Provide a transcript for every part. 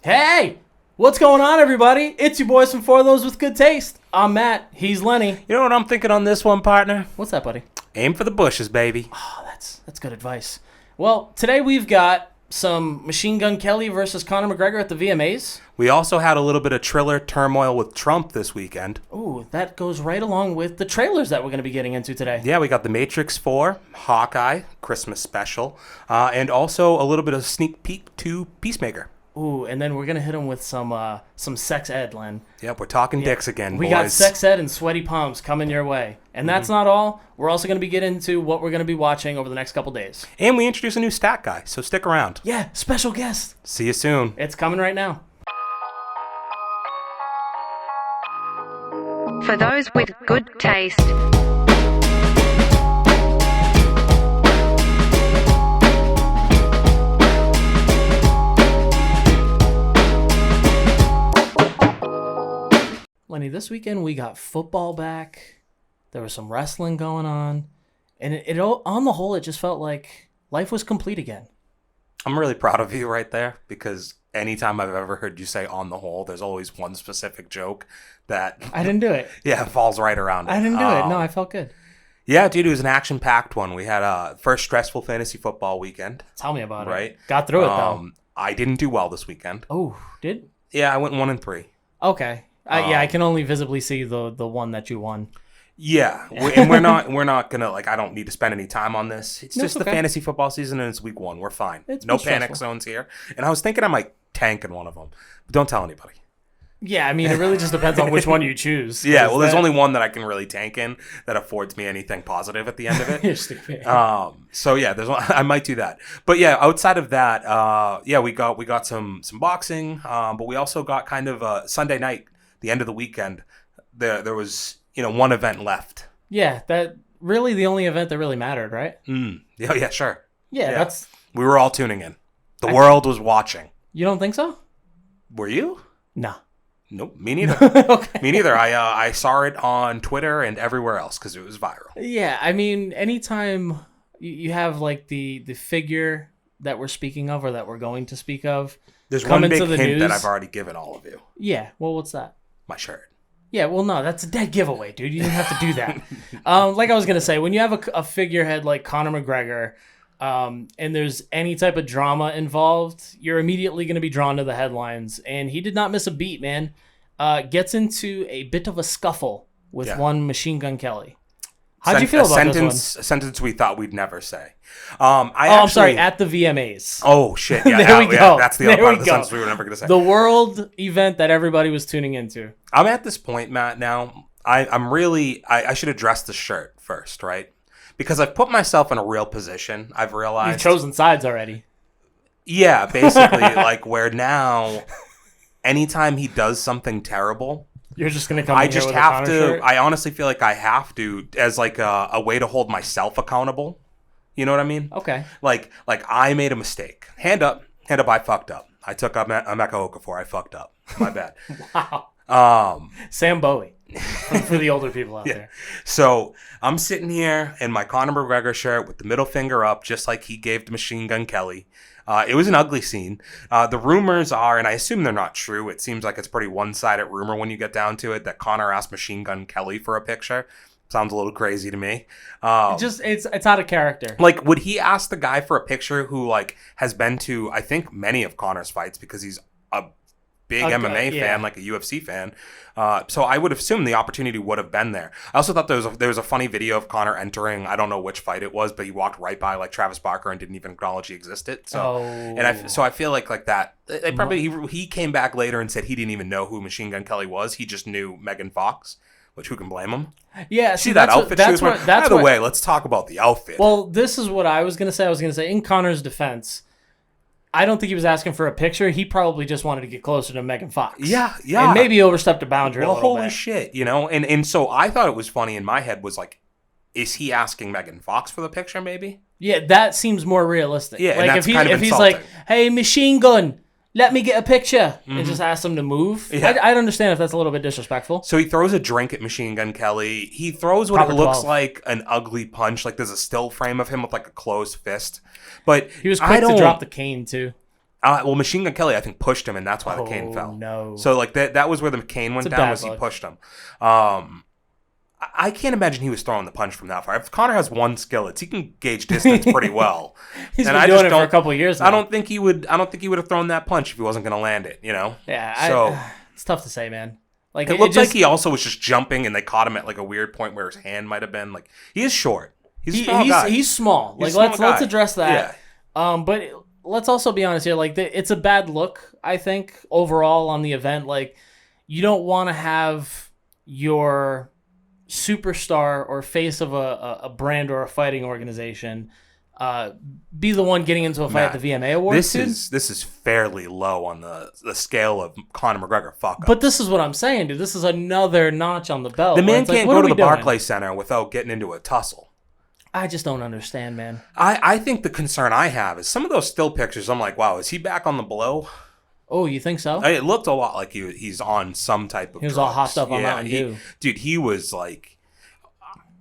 Hey! What's going on, everybody? It's your boys from For Those With Good Taste. I'm Matt. He's Lenny. You know what I'm thinking on this one, partner? What's that, buddy? Aim for the bushes, baby. Oh, that's good advice. Well, today we've got some Machine Gun Kelly versus Conor McGregor at the VMAs. We also had a little bit of Triller turmoil with Trump this weekend. Ooh, that goes right along with the trailers that we're going to be getting into today. Yeah, we got The Matrix 4, HawkEye, Christmas special, and also a little bit of sneak peek to Peacemaker. Ooh, and then we're going to hit them with some sex ed, Len. Yep, we're talking dicks again, boys. We got sex ed and sweaty palms coming your way. And that's not all. We're also going to be getting into what we're going to be watching over the next couple days. And we introduce a new stat guy, so stick around. Yeah, special guest. See you soon. It's coming right now. For those with good taste. Lenny, this weekend we got football back. There was some wrestling going on. And it on the whole, it just felt like life was complete again. I'm really proud of you right there, because anytime I've ever heard you say on the whole, there's always one specific joke that... I didn't do it. Yeah, falls right around it. I didn't do it. No, I felt good. Yeah, dude, it was an action-packed one. We had a first stressful fantasy football weekend. Tell me about it. Right? Got through it, though. I didn't do well this weekend. Oh, did? Yeah, I went 1-3. Okay. Yeah, I can only visibly see the one that you won. Yeah, and we're not gonna, like, I don't need to spend any time on this. It's just the okay. fantasy football season, and it's week 1. We're fine. It's no stressful. panic zones here. And I was thinking I might tank in one of them, but don't tell anybody. Yeah, I mean, it really just depends on which one you choose. Yeah, well, there's only one that I can really tank in that affords me anything positive at the end of it. You're stupid. So yeah, I might do that. But yeah, outside of that, yeah, we got some boxing, but we also got kind of Sunday night, the end of the weekend. There was one event left. Yeah, that really the only event that really mattered, right? Yeah, sure. Yeah, we were all tuning in. The world was watching. You don't think so? Were you? No. Nope, me neither. Okay. Me neither. I saw it on Twitter and everywhere else because it was viral. Yeah, I mean, anytime you have like the figure that we're speaking of or that we're going to speak of, there's come one big into the hint news, that I've already given all of you. Yeah, well, what's that? My shirt. Yeah, well, no, that's a dead giveaway, dude. You didn't have to do that. Like I was gonna say, when you have a figurehead like Conor McGregor, and there's any type of drama involved, you're immediately going to be drawn to the headlines. And he did not miss a beat, man. Gets into a bit of a scuffle with one Machine Gun Kelly. How'd you feel about this one? A sentence we thought we'd never say. I'm sorry, at the VMAs. Oh, shit. Yeah, there we go. Yeah, that's the other part of the go. sentence we were never going to say. The world event that everybody was tuning into. I'm at this point, Matt, now. I should address the shirt first, right? Because I've put myself in a real position. I've realized... You've chosen sides already. Yeah, basically, like, where now, anytime he does something terrible... You're just going to come in here with a Conor shirt? I honestly feel like I have to, as like a way to hold myself accountable. You know what I mean? Okay. Like I made a mistake. Hand up, I fucked up. I took a Mecha Okafor, I fucked up. My bad. Wow. Sam Bowie. For the older people out there. So I'm sitting here in my Conor McGregor shirt with the middle finger up, just like he gave to Machine Gun Kelly. It was an ugly scene. The rumors are, and I assume they're not true, it seems like it's pretty one-sided rumor when you get down to it, that Conor asked Machine Gun Kelly for a picture. Sounds a little crazy to me. It's out of character. Like, would he ask the guy for a picture who, like, has been to, I think, many of Conor's fights because he's a big MMA fan, like a UFC fan. So I would assume the opportunity would have been there. I also thought there was a funny video of Conor entering, I don't know which fight it was, but he walked right by like Travis Barker and didn't even acknowledge he existed. So I feel like that they probably he came back later and said he didn't even know who Machine Gun Kelly was. He just knew Meghan Fox. Which, who can blame him? Yeah, see that outfit she was wearing? By the way, let's talk about the outfit. Well, this is what I was going to say. I was going to say, in Conor's defense, I don't think he was asking for a picture. He probably just wanted to get closer to Megan Fox. Yeah. And maybe overstepped a boundary a little bit. Holy shit, And so I thought it was funny in my head was like, is he asking Megan Fox for the picture maybe? Yeah, that seems more realistic. Yeah, like and that's kind of if he's insulting. like, hey, Machine Gun, let me get a picture, and just ask him to move. Yeah. I'd understand if that's a little bit disrespectful. So he throws a drink at Machine Gun Kelly. He throws what Proper it looks 12. like an ugly punch. Like there's a still frame of him with like a closed fist. But He was quick to drop the cane too. Well, Machine Gun Kelly, I think, pushed him, and that's why the cane fell. No. So, like, that was where the cane went down, was he pushed him. I can't imagine he was throwing the punch from that far. If Conor has one skill, he can gauge distance pretty well. He's been doing it for a couple of years now. I don't think he would have thrown that punch if he wasn't going to land it, you know? Yeah, it's tough to say, man. Like, it looked like he also was just jumping, and they caught him at, like, a weird point where his hand might have been, like, he is short. He's a small guy. He's small. Like, let's address that. Yeah. But let's also be honest here. Like, it's a bad look, I think, overall on the event. Like, you don't want to have your superstar or face of a brand or a fighting organization be the one getting into a fight at the VMA Awards. This is fairly low on the scale of Conor McGregor fuck-ups. But this is what I'm saying, dude. This is another notch on the belt. The man can't go to the Barclays Center without getting into a tussle. I just don't understand, man. I think the concern I have is some of those still pictures, I'm like, wow, is he back on the blow? Oh, you think so? It looked a lot like he's on some type of He was drugs. all hopped up on Mountain Dew. Dude, he was like...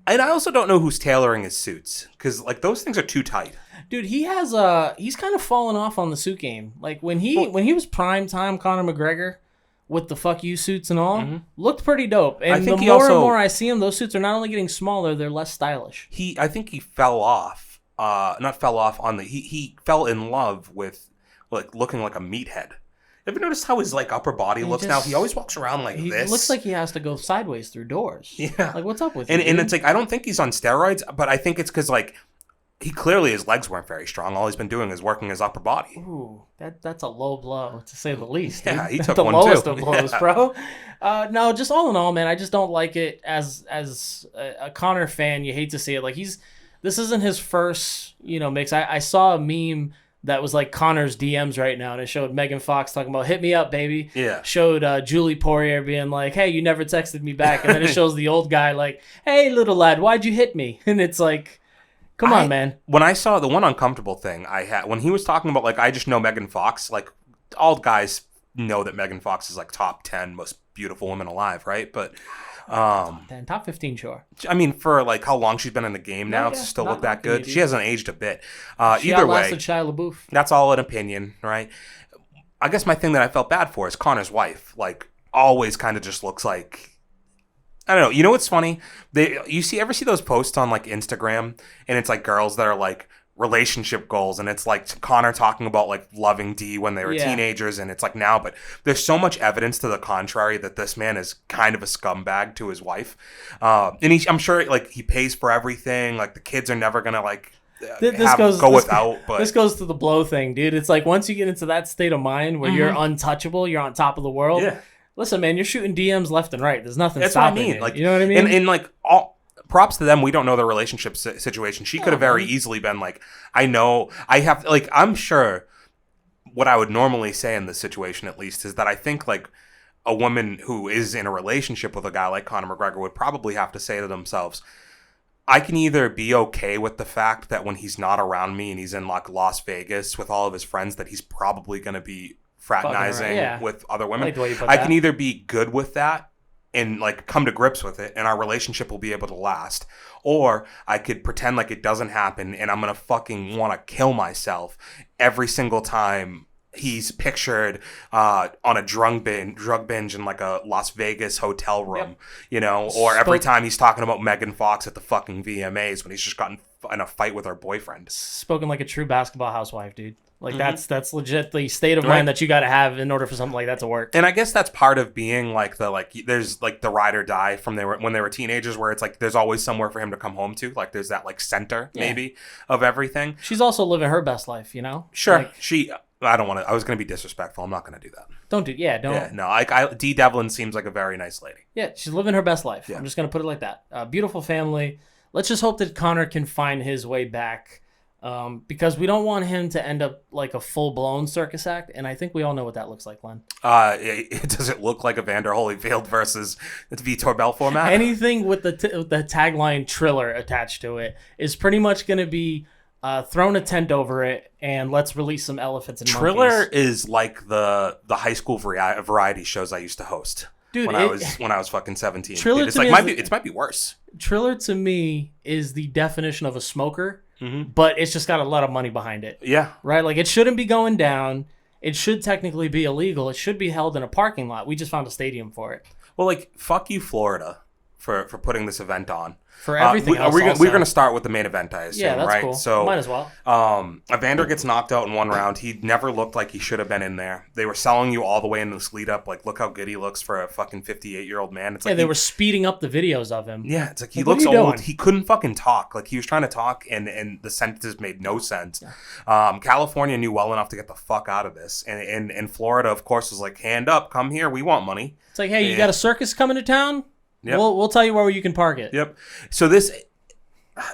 And I also don't know who's tailoring his suits, because like those things are too tight. Dude, he's kind of fallen off on the suit game. Like when he was prime time Conor McGregor with the fuck you suits and all, looked pretty dope. And the more and more I see him, those suits are not only getting smaller, they're less stylish. I think he fell off. He fell in love with like looking like a meathead. Ever notice how his like upper body looks now? He always walks around like this. He looks like he has to go sideways through doors. Yeah. Like, what's up with you? And it's like, I don't think he's on steroids, but I think it's because like he clearly, his legs weren't very strong. All he's been doing is working his upper body. Ooh, that's a low blow, to say the least. Yeah, dude. he took the one lowest too. of blows, bro. No, just all in all, man, I just don't like it as a Conor fan. You hate to see it. Like this isn't his first, mix. I saw a meme that was like Conor's DMs right now, and it showed Megan Fox talking about "hit me up, baby." Yeah. Showed Julie Poirier being like, "Hey, you never texted me back," and then it shows the old guy like, "Hey, little lad, why'd you hit me?" And it's like, come on, man. When I saw the one uncomfortable thing I had when he was talking about like I just know Megan Fox, like all guys know that Megan Fox is like top 10 most beautiful women alive, right? But top 15, sure. I mean, for like how long she's been in the game now to still look that good, she hasn't aged a bit. She either way, outlasted Shia LaBeouf. That's all an opinion, right? I guess my thing that I felt bad for is Conor's wife. Like, always kind of just looks like, I don't know. You know what's funny? Ever see those posts on like Instagram, and it's like girls that are like relationship goals, and it's like Conor talking about like loving Dee when they were teenagers, and it's like now, but there's so much evidence to the contrary that this man is kind of a scumbag to his wife, and I'm sure like he pays for everything. Like the kids are never gonna like go without. But this goes to the blow thing, dude. It's like once you get into that state of mind where you're untouchable, you're on top of the world. Yeah. Listen, man, you're shooting DMs left and right. There's nothing stopping you. Like, you know what I mean? And like all. Props to them. We don't know the relationship situation. She could have very easily been like, I'm sure what I would normally say in this situation, at least, is that I think like a woman who is in a relationship with a guy like Conor McGregor would probably have to say to themselves, I can either be okay with the fact that when he's not around me and he's in like Las Vegas with all of his friends, that he's probably going to be fraternizing with other women. I can either be good with that and like come to grips with it, and our relationship will be able to last. Or I could pretend like it doesn't happen, and I'm gonna fucking want to kill myself every single time he's pictured on a drug binge in like a Las Vegas hotel room, or every time he's talking about Megan Fox at the fucking VMAs when he's just gotten in a fight with her boyfriend. Spoken like a true basketball housewife, dude. Like that's legit the state of mind that you got to have in order for something like that to work. And I guess that's part of being like there's like the ride or die from when they were teenagers, where it's like there's always somewhere for him to come home to. Like there's that like center maybe of everything. She's also living her best life, Sure. Like, I don't want to. I was going to be disrespectful. I'm not going to do that. Don't. Yeah, no. Dee Devlin seems like a very nice lady. Yeah, she's living her best life. Yeah. I'm just going to put it like that. Beautiful family. Let's just hope that Conor can find his way back. Because we don't want him to end up like a full-blown circus act, and I think we all know what that looks like, Len. Does it look like Evander Holyfield versus Vitor Belfort match? Anything with the tagline Triller attached to it is pretty much going to be thrown a tent over it, and let's release some elephants and Triller monkeys. is like the high school variety shows I used to host. Dude, when I was fucking 17. Triller Dude, it might be worse. Triller to me is the definition of a smoker. But it's just got a lot of money behind it. Yeah. Right? Like, it shouldn't be going down. it should technically be illegal. It should be held in a parking lot. We just found a stadium for it. Well, like, fuck you, Florida, for putting this event on. For everything else we're going to start with the main event, I assume, yeah, that's right? Cool. So, might as well. Evander gets knocked out in one round. He never looked like he should have been in there. They were selling you all the way in this lead up, like, look how good he looks for a fucking 58-year-old man. It's like they were speeding up the videos of him. Yeah, it's like he looks old. Doing? He couldn't fucking talk. Like, he was trying to talk, and the sentences made no sense. Yeah. California knew well enough to get the fuck out of this. And Florida, of course, was like, hand up, come here, we want money. It's like, hey, you got a circus coming to town? Yep. We'll tell you where you can park it. Yep. So this...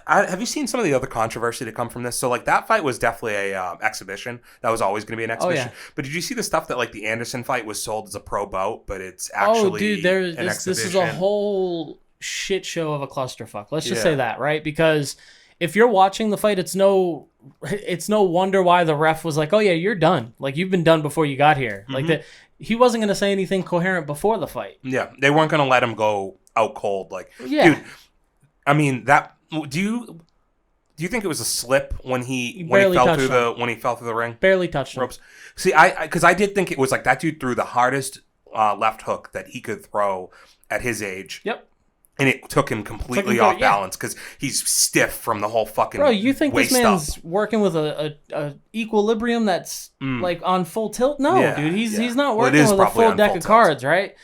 have you seen some of the other controversy to come from this? So, like, that fight was definitely a exhibition. That was always going to be an exhibition. Oh, yeah. But did you see the stuff that, like, the Anderson fight was sold as a pro bout, but it's actually an exhibition? This is a whole shit show of a clusterfuck. Let's just say that, right? Because if you're watching the fight, it's no wonder why the ref was like, oh, yeah, you're done. Like, you've been done before you got here. Mm-hmm. Like, he wasn't going to say anything coherent before the fight. Yeah, they weren't going to let him go out cold. Like, dude, I mean, that... Do you think it was a slip when he fell through the ring? Barely touched ropes. See, because I did think it was like that dude threw the hardest left hook that he could throw at his age. Yep. And it took him completely off balance because he's stiff from the whole fucking Bro, you think this man's up. Working with a equilibrium that's like on full tilt? No, dude. He's not working with a full deck of cards, right?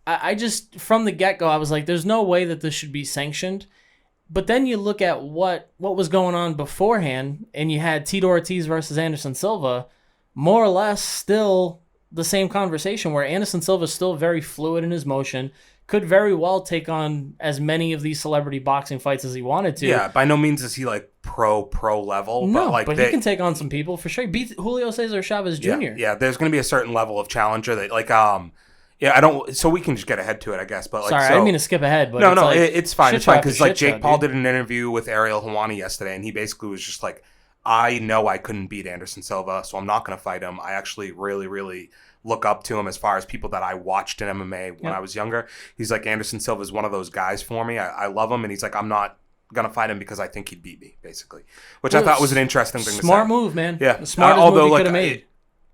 I just, from the get-go, I was like, there's no way that this should be sanctioned. But then you look at what was going on beforehand, and you had Tito Ortiz versus Anderson Silva, more or less still the same conversation where Anderson Silva is still very fluid in his motion, could very well take on as many of these celebrity boxing fights as he wanted to. Yeah, by no means is he like pro level. No, but he can take on some people for sure. He beat Julio Cesar Chavez Jr. Yeah, there's going to be a certain level of challenger that like yeah, I don't. So we can just get ahead to it, I guess. But like, sorry, I didn't mean to skip ahead. But it's fine. It's fine because like Jake Paul did an interview with Ariel Helwani yesterday, and he basically was just like, "I know I couldn't beat Anderson Silva, so I'm not going to fight him. I actually really, really look up to him as far as people that I watched in MMA when I was younger." He's like, Anderson Silva is one of those guys for me. I love him, and he's like, I'm not gonna fight him because I think he'd beat me, basically, which I thought was an interesting thing to say. Smart move, man. Yeah, the smartest move you could have made.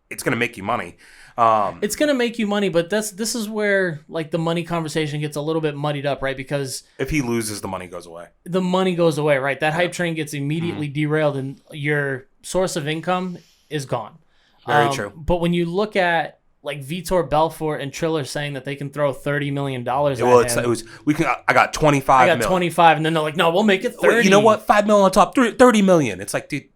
It's gonna make you money. It's gonna make you money, but this is where like the money conversation gets a little bit muddied up, right? Because if he loses, the money goes away. The money goes away, right? That hype train gets immediately derailed, and your source of income is gone. Very true. But when you look at like Vitor Belfort and Triller saying that they can throw $30 million at him. I got 25 I got 25, and then they're like, no, we'll make it 30. Well, you know what? $5 million on top, 30 million. It's like, dude,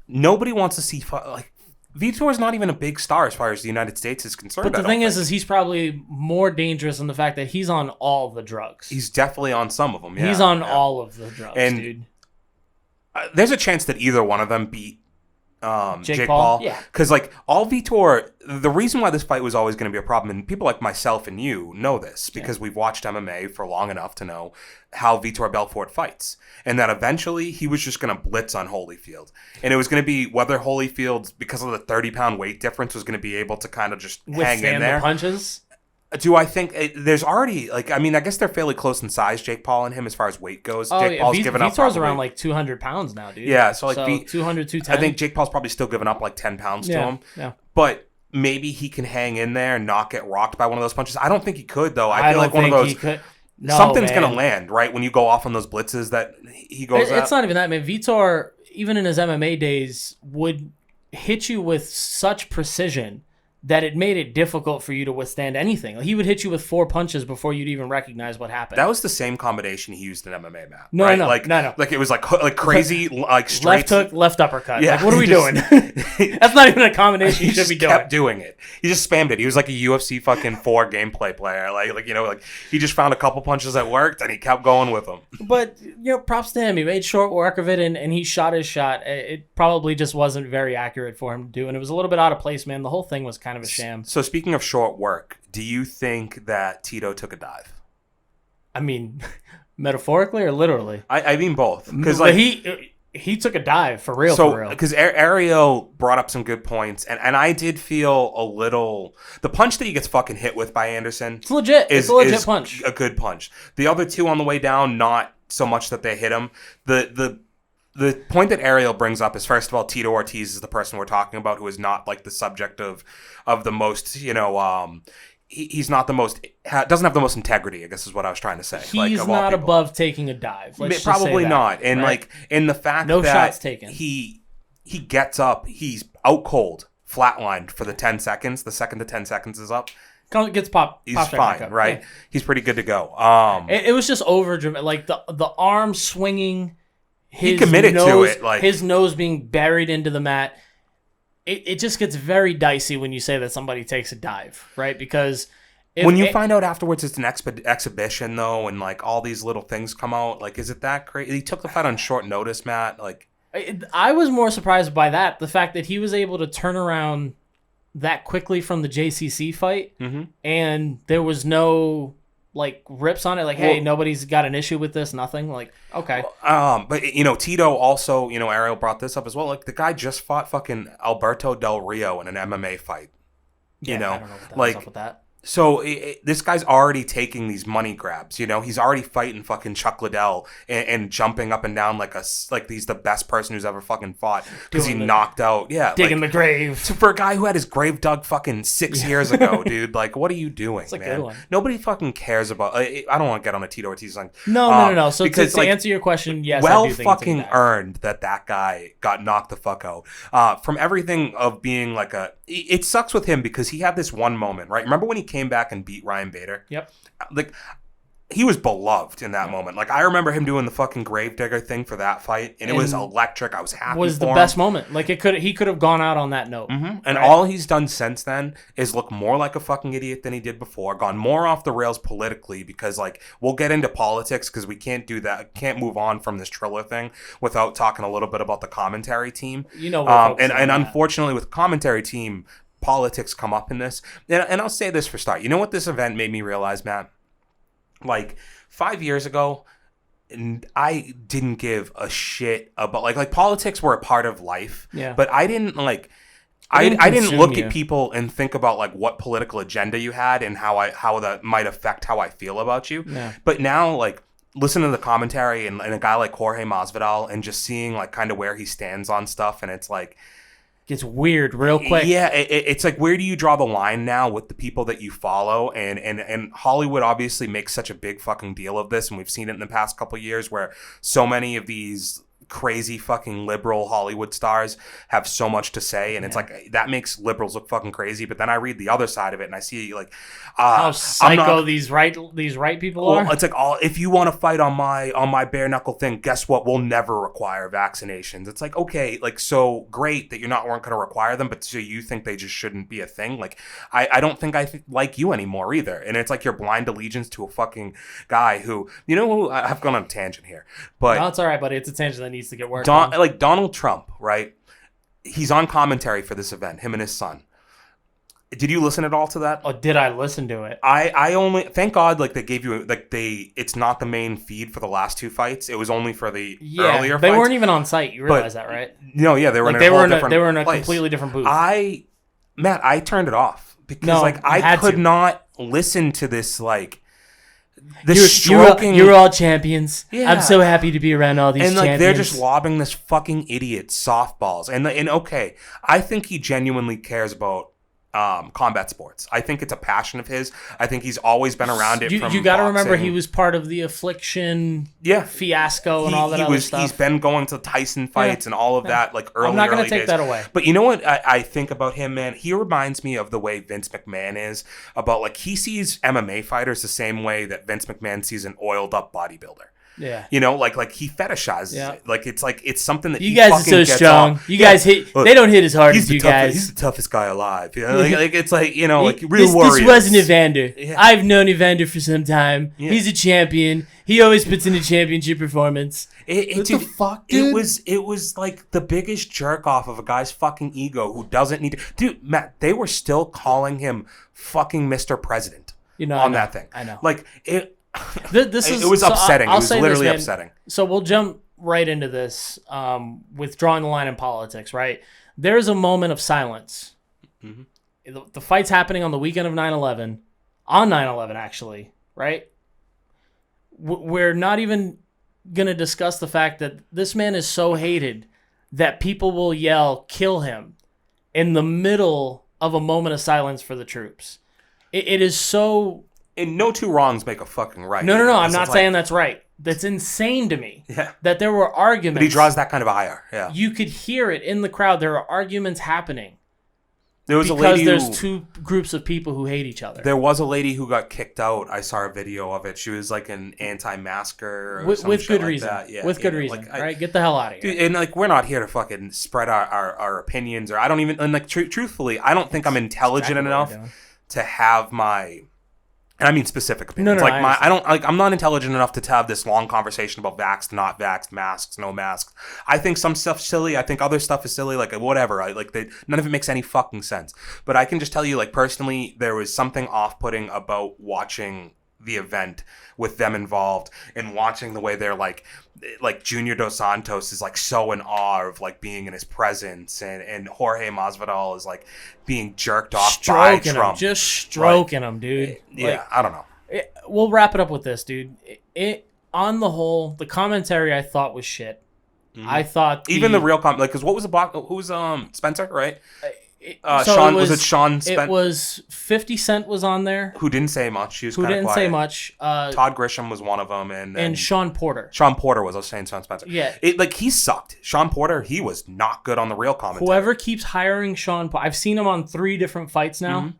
nobody wants to see like. Vitor is not even a big star as far as the United States is concerned. But the thing is he's probably more dangerous in the fact that he's on all the drugs. He's definitely on some of them. Yeah, he's on all of the drugs, and dude. There's a chance that either one of them beat Jake Paul. Yeah, because like all Vitor, the reason why this fight was always going to be a problem, and people like myself and you know this because we've watched MMA for long enough to know how Vitor Belfort fights, and that eventually he was just going to blitz on Holyfield, and it was going to be whether Holyfield, because of the 30-pound weight difference, was going to be able to kind of just hang in there. The punches. Do I think there's already like I mean I guess they're fairly close in size, Jake Paul and him, as far as weight goes. Jake Paul's given up. Vitor's around like 200 pounds now, dude. Yeah, so like 200, 210. I think Jake Paul's probably still giving up like 10 pounds to him. Yeah. But maybe he can hang in there and not get rocked by one of those punches. I don't think he could though. I feel like one of those. No, something's gonna land right when you go off on those blitzes that he goes. It's not even that, man. Vitor, even in his MMA days, would hit you with such precision that it made it difficult for you to withstand anything. He would hit you with 4 punches before you'd even recognize what happened. That was the same combination he used in MMA, Matt. No, right? no. Like it was like crazy, like straight left hook, left uppercut. Yeah, like, what are we doing? That's not even a combination you should be doing. He kept doing it. He just spammed it. He was like a UFC fucking 4 gameplay player. Like you know, like he just found a couple punches that worked and he kept going with them. But props to him. He made short work of it and he shot his shot. It probably just wasn't very accurate for him to do, and it was a little bit out of place, man. The whole thing was kind of a sham. So speaking of short work, do you think that Tito took a dive? I mean, metaphorically or literally? I mean both. Because like he took a dive for real. So because Ariel brought up some good points, and I did feel a little the punch that he gets fucking hit with by Anderson. It's legit. It's a legit punch. A good punch. The other two on the way down, not so much that they hit him. The the point that Ariel brings up is, first of all, Tito Ortiz is the person we're talking about, who is not like the subject of the most, he's not the most, doesn't have the most integrity, I guess is what I was trying to say. He's not above taking a dive. Let's probably just say that, not. And right? in the fact no that shots taken. He gets up, he's out cold, flatlined for the 10 seconds. The second the 10 seconds is up, gets popped. He's fine, right? Yeah. He's pretty good to go. It was just over dramatic, like the arm swinging. He committed to it, like his nose being buried into the mat. It just gets very dicey when you say that somebody takes a dive, right? Because when you find out afterwards it's an exhibition, though, and like all these little things come out, like, is it that crazy? He took the fight on short notice, Matt. Like, I was more surprised by that, the fact that he was able to turn around that quickly from the JCC fight, and there was no like rips on it, like, hey, nobody's got an issue with this, nothing, like, okay. But Tito also, Ariel brought this up as well, like, the guy just fought fucking Alberto Del Rio in an MMA fight. I don't know what was up with that. So this guy's already taking these money grabs, He's already fighting fucking Chuck Liddell and jumping up and down like he's the best person who's ever fucking fought because he knocked out, digging the grave. So for a guy who had his grave dug fucking 6 years ago, dude, like, what are you doing, it's a man? good one. Nobody fucking cares about. I don't want to get on a Tito Ortiz thing. No. So because, to answer your question, yes, well, I do think fucking it's earned that guy got knocked the fuck out. From everything of being like it sucks with him because he had this one moment, right? Remember when he came back and beat Ryan Bader? Yep. Like, he was beloved in that moment. Like, I remember him doing the fucking gravedigger thing for that fight, and it was electric. I was happy. Was for the him. best moment. Like, he could have gone out on that note. And all he's done since then is look more like a fucking idiot than he did before. Gone more off the rails politically because, like, we'll get into politics because we can't do that. Can't move on from this Triller thing without talking a little bit about the commentary team. And unfortunately, with the commentary team, politics come up in this. And I'll say this for start. You know what this event made me realize, Matt? Like, 5 years ago, I didn't give a shit about like politics were a part of life. Yeah. But I didn't like I didn't look at people and think about like what political agenda you had and how that might affect how I feel about you. Yeah. But now, like, listen to the commentary and a guy like Jorge Masvidal and just seeing like kind of where he stands on stuff, and it's like gets weird real quick. Yeah, it's like, where do you draw the line now with the people that you follow? And Hollywood obviously makes such a big fucking deal of this, and we've seen it in the past couple of years where so many of these crazy fucking liberal Hollywood stars have so much to say, and it's like that makes liberals look fucking crazy. But then I read the other side of it and I see like how psycho these right people are. It's like, if you want to fight on my bare knuckle thing, guess what? We'll never require vaccinations. It's like, okay, like, so great that you're not going to require them, but so you think they just shouldn't be a thing? Like, I don't think like you anymore either. And it's like your blind allegiance to a fucking guy who I've gone on a tangent here, but no, it's all right, buddy. It's a tangent that needs to get worked on. Like Donald Trump, right? He's on commentary for this event, him and his son. Did you listen at all to that? Oh, did I listen to it? I only, thank God, like, they gave you, like, it's not the main feed for the last two fights. It was only for the earlier fights. They weren't even on site. You realize that, right? No, yeah, they were like, they were in a completely different booth. Matt, I turned it off because I could not listen to this, like, you're all champions. Yeah. I'm so happy to be around all these champions. And, like, they're just lobbing this fucking idiot softballs. And okay, I think he genuinely cares about combat sports. I think it's a passion of his. I think he's always been around it. You got to remember, he was part of the Affliction fiasco and all that other stuff. He's been going to Tyson fights and all of that, like, early. I'm not going to take days. that away. But you know what I think about him, man? He reminds me of the way Vince McMahon is about, like, he sees MMA fighters the same way that Vince McMahon sees an oiled up bodybuilder. Yeah. Like he fetishizes it. Like it's something that you guys are so strong. You guys hit. They don't hit as hard as you guys. He's the toughest guy alive. You know? like it's like, like real warriors. This wasn't Evander. Yeah. I've known Evander for some time. Yeah. He's a champion. He always puts in a championship performance. What the fuck, dude? It was like the biggest jerk off of a guy's fucking ego who doesn't need to. Dude, Matt, they were still calling him fucking Mr. President on that thing. I know. Like it. It was upsetting. It was literally upsetting. So we'll jump right into this with drawing the line in politics, right? There is a moment of silence. Mm-hmm. The fight's happening on the weekend of 9/11, on 9/11 actually, right? We're not even going to discuss the fact that this man is so hated that people will yell, "Kill him," in the middle of a moment of silence for the troops. It is so... And no two wrongs make a fucking right. No. I'm not saying that's right. That's insane to me. Yeah. That there were arguments. But he draws that kind of ire. Yeah. You could hear it in the crowd. There are arguments happening. There was because a lady there's two groups of people who hate each other. There was a lady who got kicked out. I saw a video of it. She was like an anti-masker or with good like reason. That. Yeah, with good reason. Right? Get the hell out of here. Dude, and like, we're not here to fucking spread our opinions, or I don't even, and like, truthfully, I don't think I'm intelligent enough to have my... And I mean specific opinions. No, I'm not intelligent enough to have this long conversation about vaxxed, not vaxxed, masks, no masks. I think some stuff's silly. I think other stuff is silly. Like, whatever. None of it makes any fucking sense. But I can just tell you, like, personally, there was something off-putting about watching the event with them involved and watching the way they're like Junior Dos Santos is like so in awe of like being in his presence, and Jorge Masvidal is like being jerked off by Trump. Just stroking him, dude. Yeah, I don't know. We'll wrap it up with this, dude. On the whole, the commentary I thought was shit. Mm-hmm. I thought even the real because what was the box? Who's Spencer, right? Sean was it Sean Spencer? It was 50 Cent was on there. Who didn't say much. He was who didn't say much. Todd Grisham was one of them, and Sean Porter. Sean Porter was. I was saying Sean Spencer. Yeah, he sucked. Sean Porter, he was not good on the real commentary. Whoever keeps hiring Sean, I've seen him on 3 different fights now. Mm-hmm.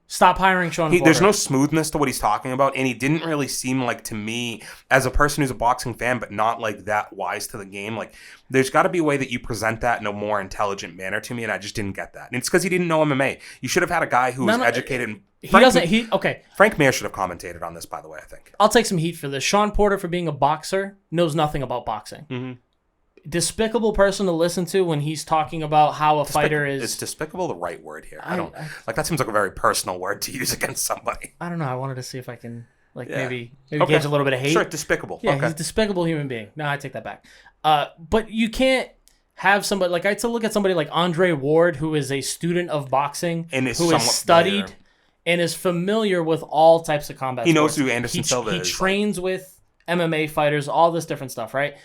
Stop hiring Sean Porter. There's no smoothness to what he's talking about, and he didn't really seem like, to me, as a person who's a boxing fan, but not like that wise to the game. Like, there's got to be a way that you present that in a more intelligent manner to me, and I just didn't get that. And it's because he didn't know MMA. You should have had a guy who was educated. Frank Mir should have commentated on this, by the way, I think. I'll take some heat for this. Sean Porter, for being a boxer, knows nothing about boxing. Mm-hmm. Despicable person to listen to when he's talking about how a fighter is... Is despicable the right word here? I don't... that seems like a very personal word to use against somebody. I don't know. I wanted to see if I can, maybe gauge a little bit of hate. Sure, despicable. Yeah, he's a despicable human being. No, I take that back. But you can't have somebody... Like, I to look at somebody like Andre Ward, who is a student of boxing, and who has studied familiar. And is familiar with all types of combat He sports. knows who Anderson Silva is. He trains with MMA fighters, all this different stuff, right?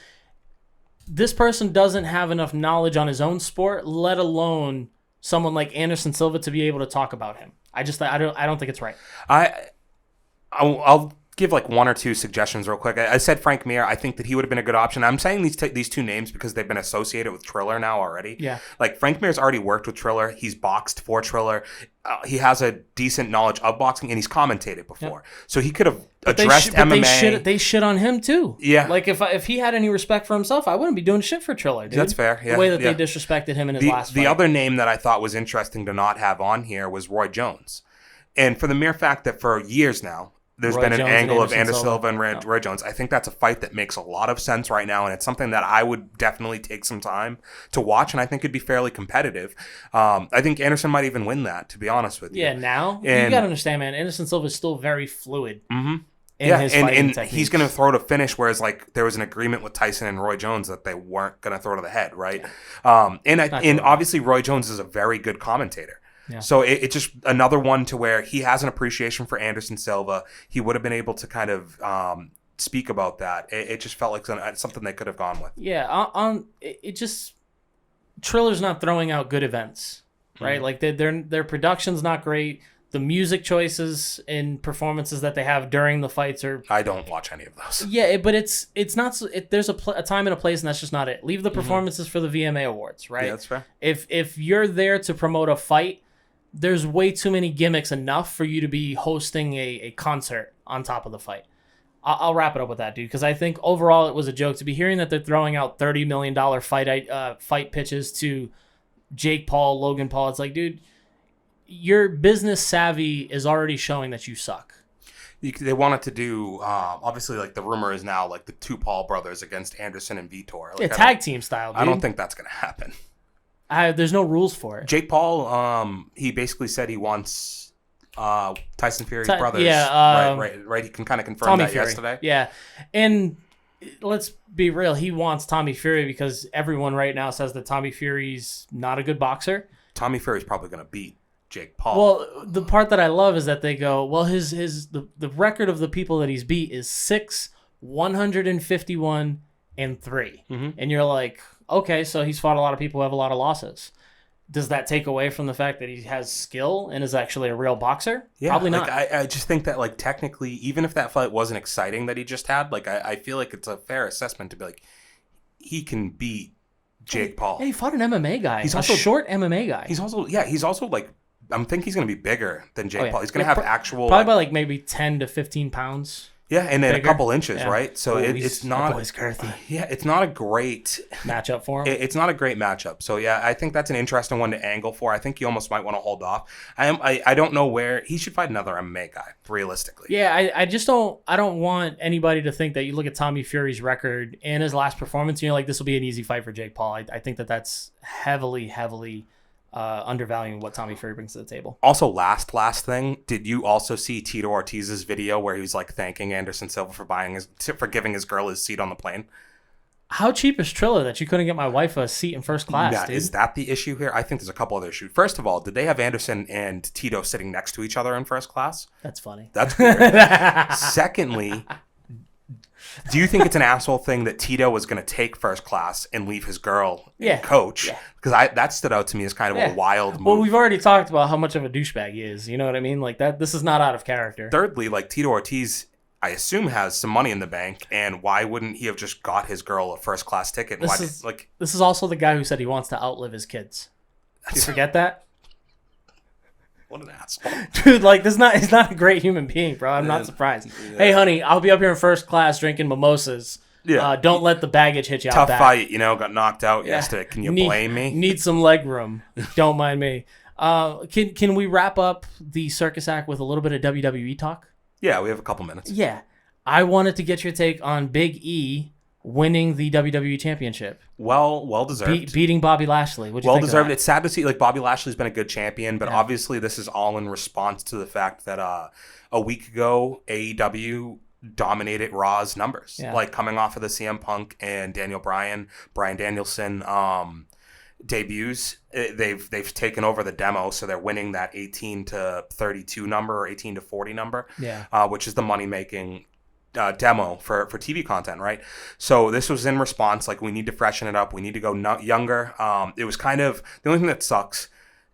This person doesn't have enough knowledge on his own sport, let alone someone like Anderson Silva to be able to talk about him. I don't think it's right. I'll give like 1 or 2 suggestions real quick. I said Frank Mir. I think that he would have been a good option. I'm saying these 2 names because they've been associated with Triller now already. Yeah. Like, Frank Mir's already worked with Triller. He's boxed for Triller. He has a decent knowledge of boxing, and he's commentated before. Yep. So he could have addressed MMA. They shit on him too. Yeah. Like, if he had any respect for himself, I wouldn't be doing shit for Triller, dude. That's fair. Yeah. The way that they disrespected him in his last fight. The other name that I thought was interesting to not have on here was Roy Jones. And for the mere fact that for years now, there's been an angle of Anderson Silva and Roy Jones. I think that's a fight that makes a lot of sense right now, and it's something that I would definitely take some time to watch, and I think it'd be fairly competitive. I think Anderson might even win that, to be honest with you. Yeah, now? You got to understand, man, Anderson Silva is still very fluid. Mm-hmm. His fighting techniques. He's going to throw to finish, whereas like there was an agreement with Tyson and Roy Jones that they weren't going to throw to the head, right? Yeah. And obviously Roy Jones is a very good commentator. Yeah. So it's just another one to where he has an appreciation for Anderson Silva. He would have been able to kind of speak about that. It just felt like something they could have gone with. Yeah, Triller's not throwing out good events, right? Mm-hmm. Like their production's not great. The music choices and performances that they have during the fights are... I don't watch any of those. Yeah, but it's not... there's a time and a place, and that's just not it. Leave the performances for the VMA Awards, right? Yeah, that's fair. If you're there to promote a fight, there's way too many gimmicks enough for you to be hosting a concert on top of the fight. I'll wrap it up with that, dude, because I think overall it was a joke. To be hearing that they're throwing out $30 million fight pitches to Jake Paul, Logan Paul, it's like, dude, your business savvy is already showing that you suck. They wanted to do, obviously, like the rumor is now, like the 2 Paul brothers against Anderson and Vitor. Like, tag team style, dude. I don't think that's going to happen. There's no rules for it. Jake Paul, he basically said he wants Tyson Fury's brothers. Yeah. Right. He can kind of confirm that Fury. Yesterday. Yeah. And let's be real. He wants Tommy Fury because everyone right now says that Tommy Fury's not a good boxer. Tommy Fury's probably going to beat Jake Paul. Well, the part that I love is that they go, well, the record of the people that he's beat is 6 151-3. And you're like, okay, so he's fought a lot of people who have a lot of losses. Does that take away from the fact that he has skill and is actually a real boxer? Yeah, Probably not. I just think that, like, technically, even if that fight wasn't exciting that he just had, like, I feel like it's a fair assessment to be like, he can beat Jake Paul. Yeah, he fought an MMA guy. He's also a short MMA guy. He's also like, I think he's going to be bigger than Jake Paul. He's going to have actual... Probably by like maybe 10 to 15 pounds. Yeah, and then a couple inches, right? So it's not... Boy's girthy. Yeah, it's not a great... matchup for him? It's not a great matchup. So, yeah, I think that's an interesting one to angle for. I think you almost might want to hold off. I don't know where... He should fight another MMA guy, realistically. Yeah, I just don't... I don't want anybody to think that you look at Tommy Fury's record and his last performance, and you're like, this will be an easy fight for Jake Paul. I think that's heavily undervaluing what Tommy Fury brings to the table. Also, last thing, did you also see Tito Ortiz's video where he was like thanking Anderson Silva for giving his girl his seat on the plane? How cheap is Triller that you couldn't get my wife a seat in first class? Yeah, dude? Is that the issue here? I think there's a couple other issues. First of all, did they have Anderson and Tito sitting next to each other in first class? That's funny. That's weird. Secondly, do you think it's an asshole thing that Tito was going to take first class and leave his girl and coach? Because that stood out to me as kind of a wild move. Well, we've already talked about how much of a douchebag he is. You know what I mean? Like that. This is not out of character. Thirdly, like Tito Ortiz, I assume has some money in the bank, and why wouldn't he have just got his girl a first class ticket? This is also the guy who said he wants to outlive his kids. Did you forget that? What an asshole. Dude, like, he's not a great human being, bro. I'm not surprised. Yeah. Hey, honey, I'll be up here in first class drinking mimosas. Yeah. Don't let the baggage hit you out back. Tough fight, got knocked out yesterday. Can you blame me? Need some leg room. Don't mind me. Can we wrap up the circus act with a little bit of WWE talk? Yeah, we have a couple minutes. Yeah. I wanted to get your take on Big E winning the WWE Championship. Well deserved. Beating Bobby Lashley. What'd you think deserved. of that? It's sad to see, like, Bobby Lashley's been a good champion, but obviously this is all in response to the fact that a week ago AEW dominated Raw's numbers. Yeah. Like, coming off of the CM Punk and Brian Danielson debuts, they've taken over the demo, so they're winning that 18-32 number or 18-40 number, which is the money making demo for TV content, right? So this was in response, like, we need to freshen it up, we need to go younger. It was kind of, the only thing that sucks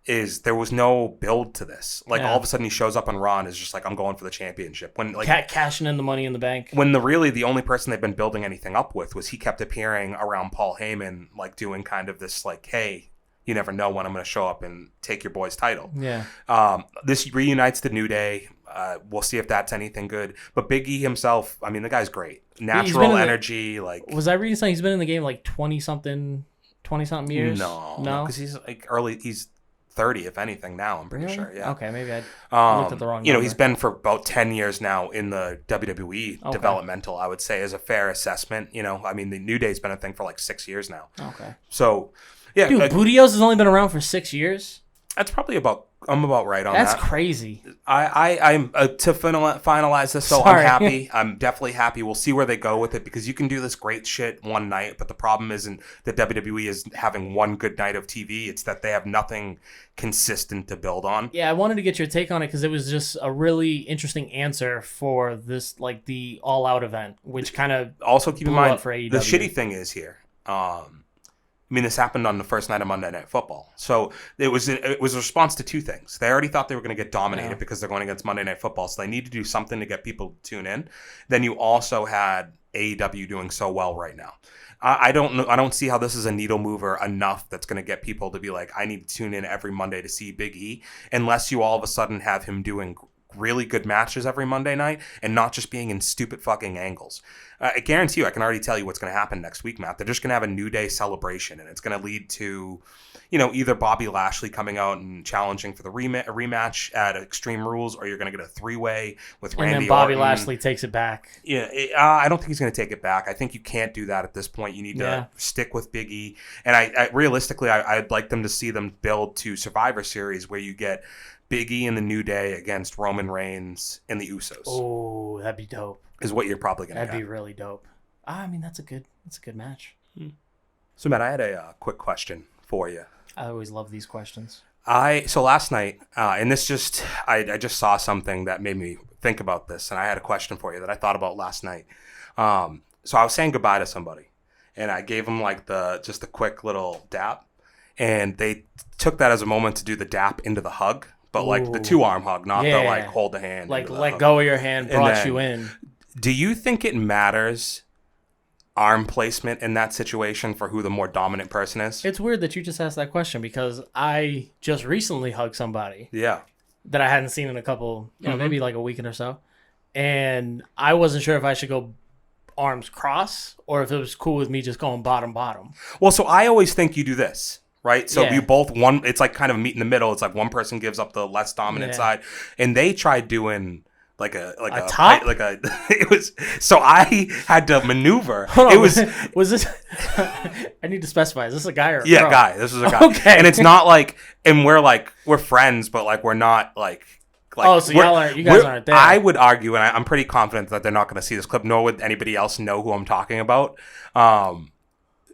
is there was no build to this. Like, all of a sudden he shows up on Raw and is just like, I'm going for the championship. When, like, cashing in the money in the bank. When the only person they've been building anything up with was he kept appearing around Paul Heyman, like, doing kind of this, like, hey, you never know when I'm going to show up and take your boy's title. Yeah. This reunites the New Day. We'll see if that's anything good. But Big E himself, I mean, the guy's great. Natural energy. Was I reading something? He's been in the game like 20-something years? No. Because he's like he's 30, if anything, now, I'm pretty sure. Yeah. Okay, maybe I looked at the wrong number. He's been for about 10 years now in the WWE developmental, I would say, is a fair assessment. I mean, the New Day's been a thing for like 6 years now. Okay. So, yeah. Dude, Bootios has only been around for 6 years? That's probably I'm about right on that. That's crazy. I'm to finalize this, so sorry. I'm happy. I'm definitely happy. We'll see where they go with it, because you can do this great shit one night, but the problem isn't that WWE is having one good night of TV. It's that they have nothing consistent to build on. Yeah, I wanted to get your take on it because it was just a really interesting answer for this, like, the All Out event, which kind of also keep in mind for AEW. The shitty thing is here. I mean, this happened on the first night of Monday Night Football. So it was a response to two things. They already thought they were going to get dominated because they're going against Monday Night Football. So they need to do something to get people to tune in. Then you also had AEW doing so well right now. I don't see how this is a needle mover enough that's going to get people to be like, I need to tune in every Monday to see Big E, unless you all of a sudden have him doing really good matches every Monday night and not just being in stupid fucking angles. I guarantee you, I can already tell you what's going to happen next week, Matt. They're just going to have a New Day celebration, and it's going to lead to, either Bobby Lashley coming out and challenging for the rematch at Extreme Rules, or you're going to get a three-way with Randy Orton. And then Bobby Lashley takes it back. Yeah, I don't think he's going to take it back. I think you can't do that at this point. You need to stick with Big E. And I realistically, I'd like them to see them build to Survivor Series, where you get Big E and the New Day against Roman Reigns and the Usos. Oh, that'd be dope. Is what you're probably going to get. That'd be really dope. I mean, that's a good match. So, Matt, I had a quick question for you. I always love these questions. So last night, and this I just saw something that made me think about this, and I had a question for you that I thought about last night. So I was saying goodbye to somebody, and I gave them like just a quick little dap, and they took that as a moment to do the dap into the hug, but like the 2-arm hug, not the like hold the hand, like let go of your hand, brought you in. Do you think it matters arm placement in that situation for who the more dominant person is? It's weird that you just asked that question because I just recently hugged somebody. Yeah. That I hadn't seen in a couple, maybe like a weekend or so. And I wasn't sure if I should go arms cross or if it was cool with me just going bottom. Well, so I always think you do this, right? So you both, it's like kind of meet in the middle. It's like one person gives up the less dominant side. And they tried doing like a top? It was, so I had to maneuver. Hold on, was this I need to specify, is this a guy or a girl? Guy. This is a guy. Okay. And it's not like, and we're friends, but like we're not like oh, so you guys aren't there. I would argue, and I'm pretty confident that they're not going to see this clip, nor would anybody else know who I'm talking about.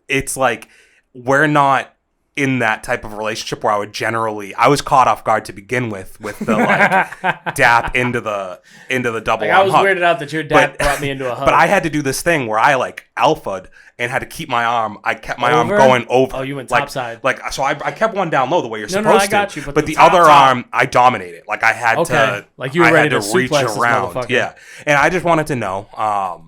It's like we're not in that type of relationship where I was caught off guard to begin with the like dap into the double like arm I was hug. weirded out that your dap brought me into a hug. But I had to do this thing where I like alpha'd and had to keep my arm. I kept my arm going over. Oh, you went topside. Like so, I kept one down low the way you're supposed to. I got you. But the other arm, I dominated. Like I had to. Like you were ready to reach suplex around. This motherfucker. Yeah, and I just wanted to know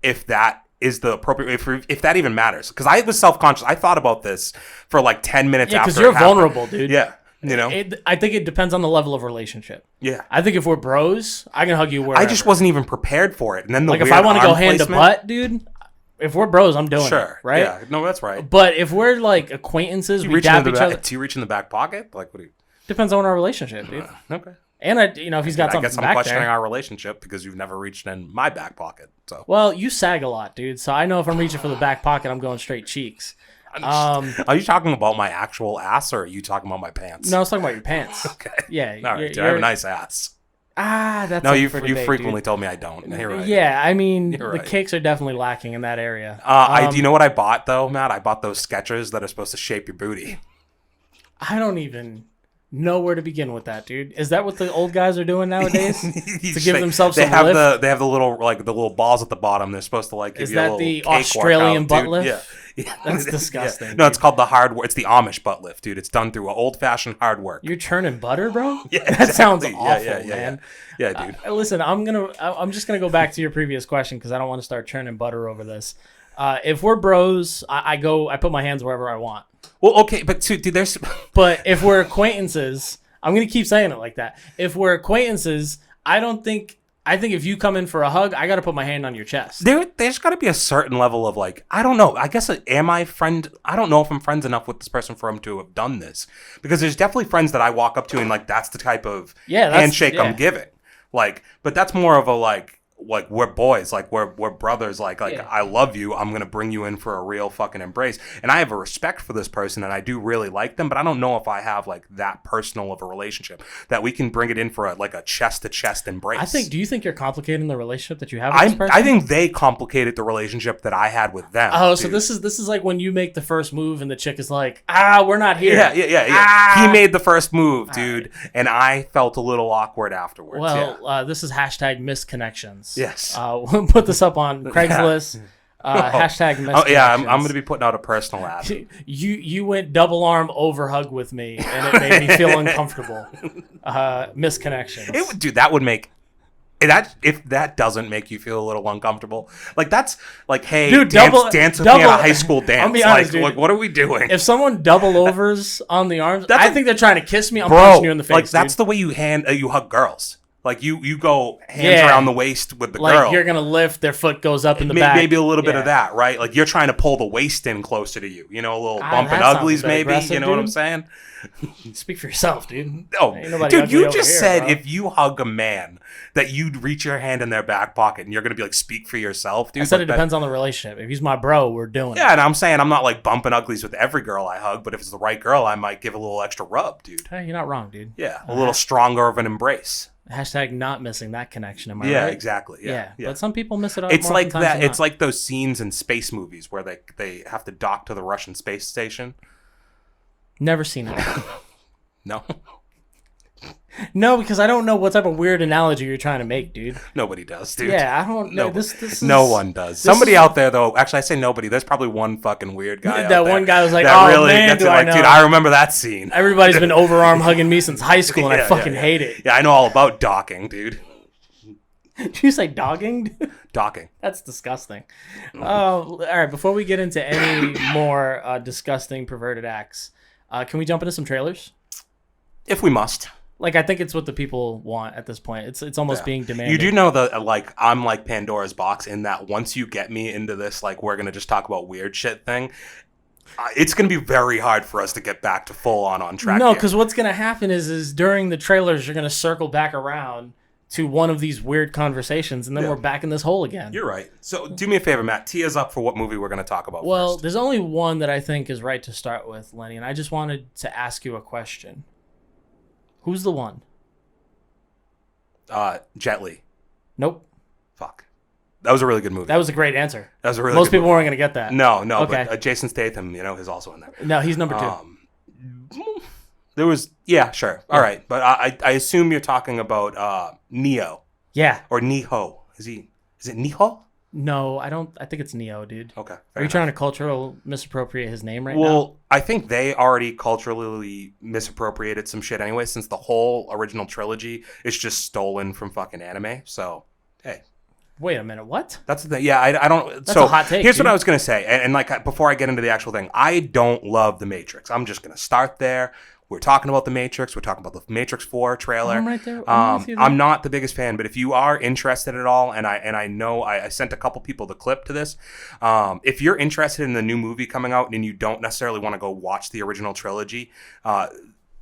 if that is the appropriate, if that even matters. Because I was self-conscious. I thought about this for like 10 minutes after. Because you're vulnerable, dude. Yeah. You know, I think it depends on the level of relationship. Yeah, I think if we're bros, I can hug you wherever. I just wasn't even prepared for it, and then like if I want to go hand to butt, dude. If we're bros, I'm doing it. Right? Yeah. No, that's right. But if we're like acquaintances, we dap each other. Do you reach in the back pocket? Like, what do you? Depends on our relationship, dude. Okay. And if he's got something back there. I guess I'm questioning our relationship because you've never reached in my back pocket. So. Well, you sag a lot, dude. So I know if I'm reaching for the back pocket, I'm going straight cheeks. Are you talking about my actual ass, or are you talking about my pants? No, I was talking about your pants. Okay. Yeah. All right, dude, I have a nice ass. That's no. You frequently told me I don't. You're right. Yeah, I mean the cakes are definitely lacking in that area. Do you know what I bought though, Matt? I bought those Skechers that are supposed to shape your booty. I don't even know where to begin with that, dude. Is that what the old guys are doing nowadays? To give themselves some lift? They have the little balls at the bottom. They're supposed to like give you a little the Australian workout, butt lift? Yeah. That's disgusting. Yeah. No, it's called the hard work. It's the Amish butt lift, dude. It's done through old-fashioned hard work. You're churning butter, bro? Yeah, exactly. That sounds awful, man. Yeah, dude. Listen, I'm just gonna go back to your previous question because I don't want to start churning butter over this. If we're bros, I put my hands wherever I want. Well, okay, but dude, there's. But if we're acquaintances, I'm gonna keep saying it like that. If we're acquaintances, I think if you come in for a hug, I got to put my hand on your chest. There's got to be a certain level of like, I don't know. I guess, am I friend? I don't know if I'm friends enough with this person for him to have done this. Because there's definitely friends that I walk up to and like, that's the type of handshake I'm giving. Like, but that's more of a like we're boys, like we're brothers, like I love you, I'm gonna bring you in for a real fucking embrace, and I have a respect for this person and I do really like them, but I don't know if I have like that personal of a relationship that we can bring it in for a chest to chest embrace. Do you think you're complicating the relationship that you have with this person? I think they complicated the relationship that I had with them. Oh, dude. So this is like when you make the first move and the chick is like, we're not here. Yeah. He made the first move, dude, and I felt a little awkward afterwards. Well, this is hashtag misconnections. Yes. We'll put this up on Craigslist. Hashtag misconnections. Oh, yeah, I'm going to be putting out a personal ad. You went double arm over hug with me, and it made me feel uncomfortable. Misconnections. Dude, that would make... If that doesn't make you feel a little uncomfortable, like that's like, hey, dude, dance with me at a high school dance. I'll be honest, like what are we doing? If someone double overs on the arms, I think they're trying to kiss me. I'm punching you in the face. Like that's the way you hug girls. Like you go hands around the waist with the girl. Like you're gonna lift, their foot goes up in the back. Maybe a little bit of that, right? Like you're trying to pull the waist in closer to you. You know, a little bump and uglies, maybe. You know what I'm saying? Speak for yourself, dude. Oh, dude, you just said if you hug a man that you'd reach your hand in their back pocket, and you're gonna be like, speak for yourself, dude. I said it depends on the relationship. If he's my bro, we're doing it. Yeah, and I'm saying I'm not like bumping uglies with every girl I hug, but if it's the right girl, I might give a little extra rub, dude. Hey, you're not wrong, dude. Yeah, a little stronger of an embrace. Hashtag not missing that connection. Am I right? Yeah, exactly. Yeah. But some people miss it. It's like that. It's like those scenes in space movies where they have to dock to the Russian space station. Never seen it. No. No, because I don't know what type of weird analogy you're trying to make, dude. Nobody does, dude. Yeah, I don't know. No one does. Somebody out there, though. Actually, I say nobody. There's probably one fucking weird guy out that there one guy was like, that oh, really man, gets do it. I Like, know. dude, I remember that scene. Everybody's been overarm hugging me since high school, and I fucking hate it. Yeah, I know all about docking, dude. Did you say dogging? Docking. That's disgusting. All right, before we get into any more disgusting, perverted acts, can we jump into some trailers? If we must. Like, I think it's what the people want at this point. It's almost being demanded. You do know that, like, I'm like Pandora's box in that once you get me into this, like, we're going to just talk about weird shit thing, it's going to be very hard for us to get back to full on track. No, because what's going to happen is during the trailers, you're going to circle back around to one of these weird conversations, and then we're back in this hole again. You're right. So do me a favor, Matt. Tee us up for what movie we're going to talk about first. There's only one that I think is right to start with, Lenny, and I just wanted to ask you a question. Who's the one? Jet Li. Nope. Fuck. That was a really good movie. That was a great answer. That was a really Most good people movie. weren't going to get that. No, Okay. but Jason Statham, is also in there. No, he's number 2. There was, yeah, sure. All right. But I assume you're talking about Neo. Yeah. Or Niho. Is it Niho? No, I don't. I think it's Neo, dude. Okay. Are you trying to cultural misappropriate his name right now? Well, I think they already culturally misappropriated some shit anyway, since the whole original trilogy is just stolen from fucking anime. So, hey. Wait a minute, what? That's the thing. Yeah, I don't. That's a hot take. Here's dude. what I was gonna say, and like before I get into the actual thing, I don't love The Matrix. I'm just gonna start there. We're talking about The Matrix. We're talking about the Matrix 4 trailer. I'm right there. I'm not the biggest fan, but if you are interested at all, and I know I sent a couple people the clip to this. If you're interested in the new movie coming out and you don't necessarily want to go watch the original trilogy,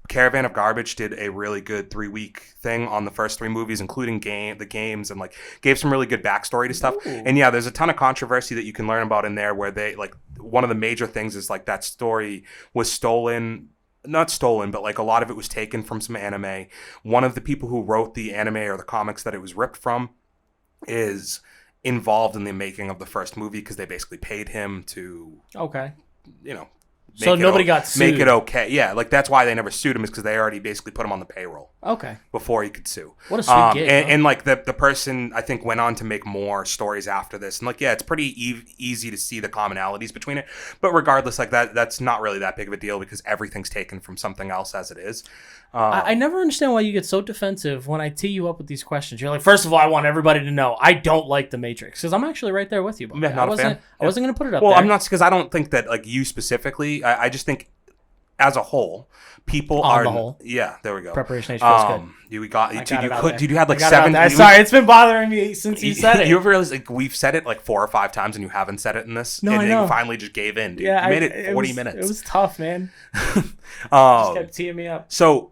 Caravan of Garbage did a really good 3-week thing on the first 3 movies, including the games, and like gave some really good backstory to stuff. Ooh. And yeah, there's a ton of controversy that you can learn about in there, where they like one of the major things is like that story was not stolen, but like a lot of it was taken from some anime. One of the people who wrote the anime or the comics that it was ripped from is involved in the making of the first movie because they basically paid him to, so nobody got sued. Make it okay. Yeah, like that's why they never sued him, is because they already basically put him on the payroll. Okay. Before he could sue. What a sweet gig. And like the person, I think, went on to make more stories after this. And like, yeah, it's pretty easy to see the commonalities between it. But regardless, like that's not really that big of a deal because everything's taken from something else as it is. I never understand why you get so defensive when I tee you up with these questions. You're like, first of all, I want everybody to know I don't like The Matrix, because I'm actually right there with you. Yeah, not a fan. I wasn't going to put it up there. there. I'm not, because I don't think that like you specifically. I just think as a whole, people on are the whole. Yeah, there we go. Preparation feels good. You had like 7. Sorry, it's been bothering me since you said it. You ever realize like we've said it like 4 or 5 times and you haven't said it in this? No, and I know. you finally just gave in, dude. Yeah, you made it 40 minutes. It was tough, man. Just kept teeing me up. So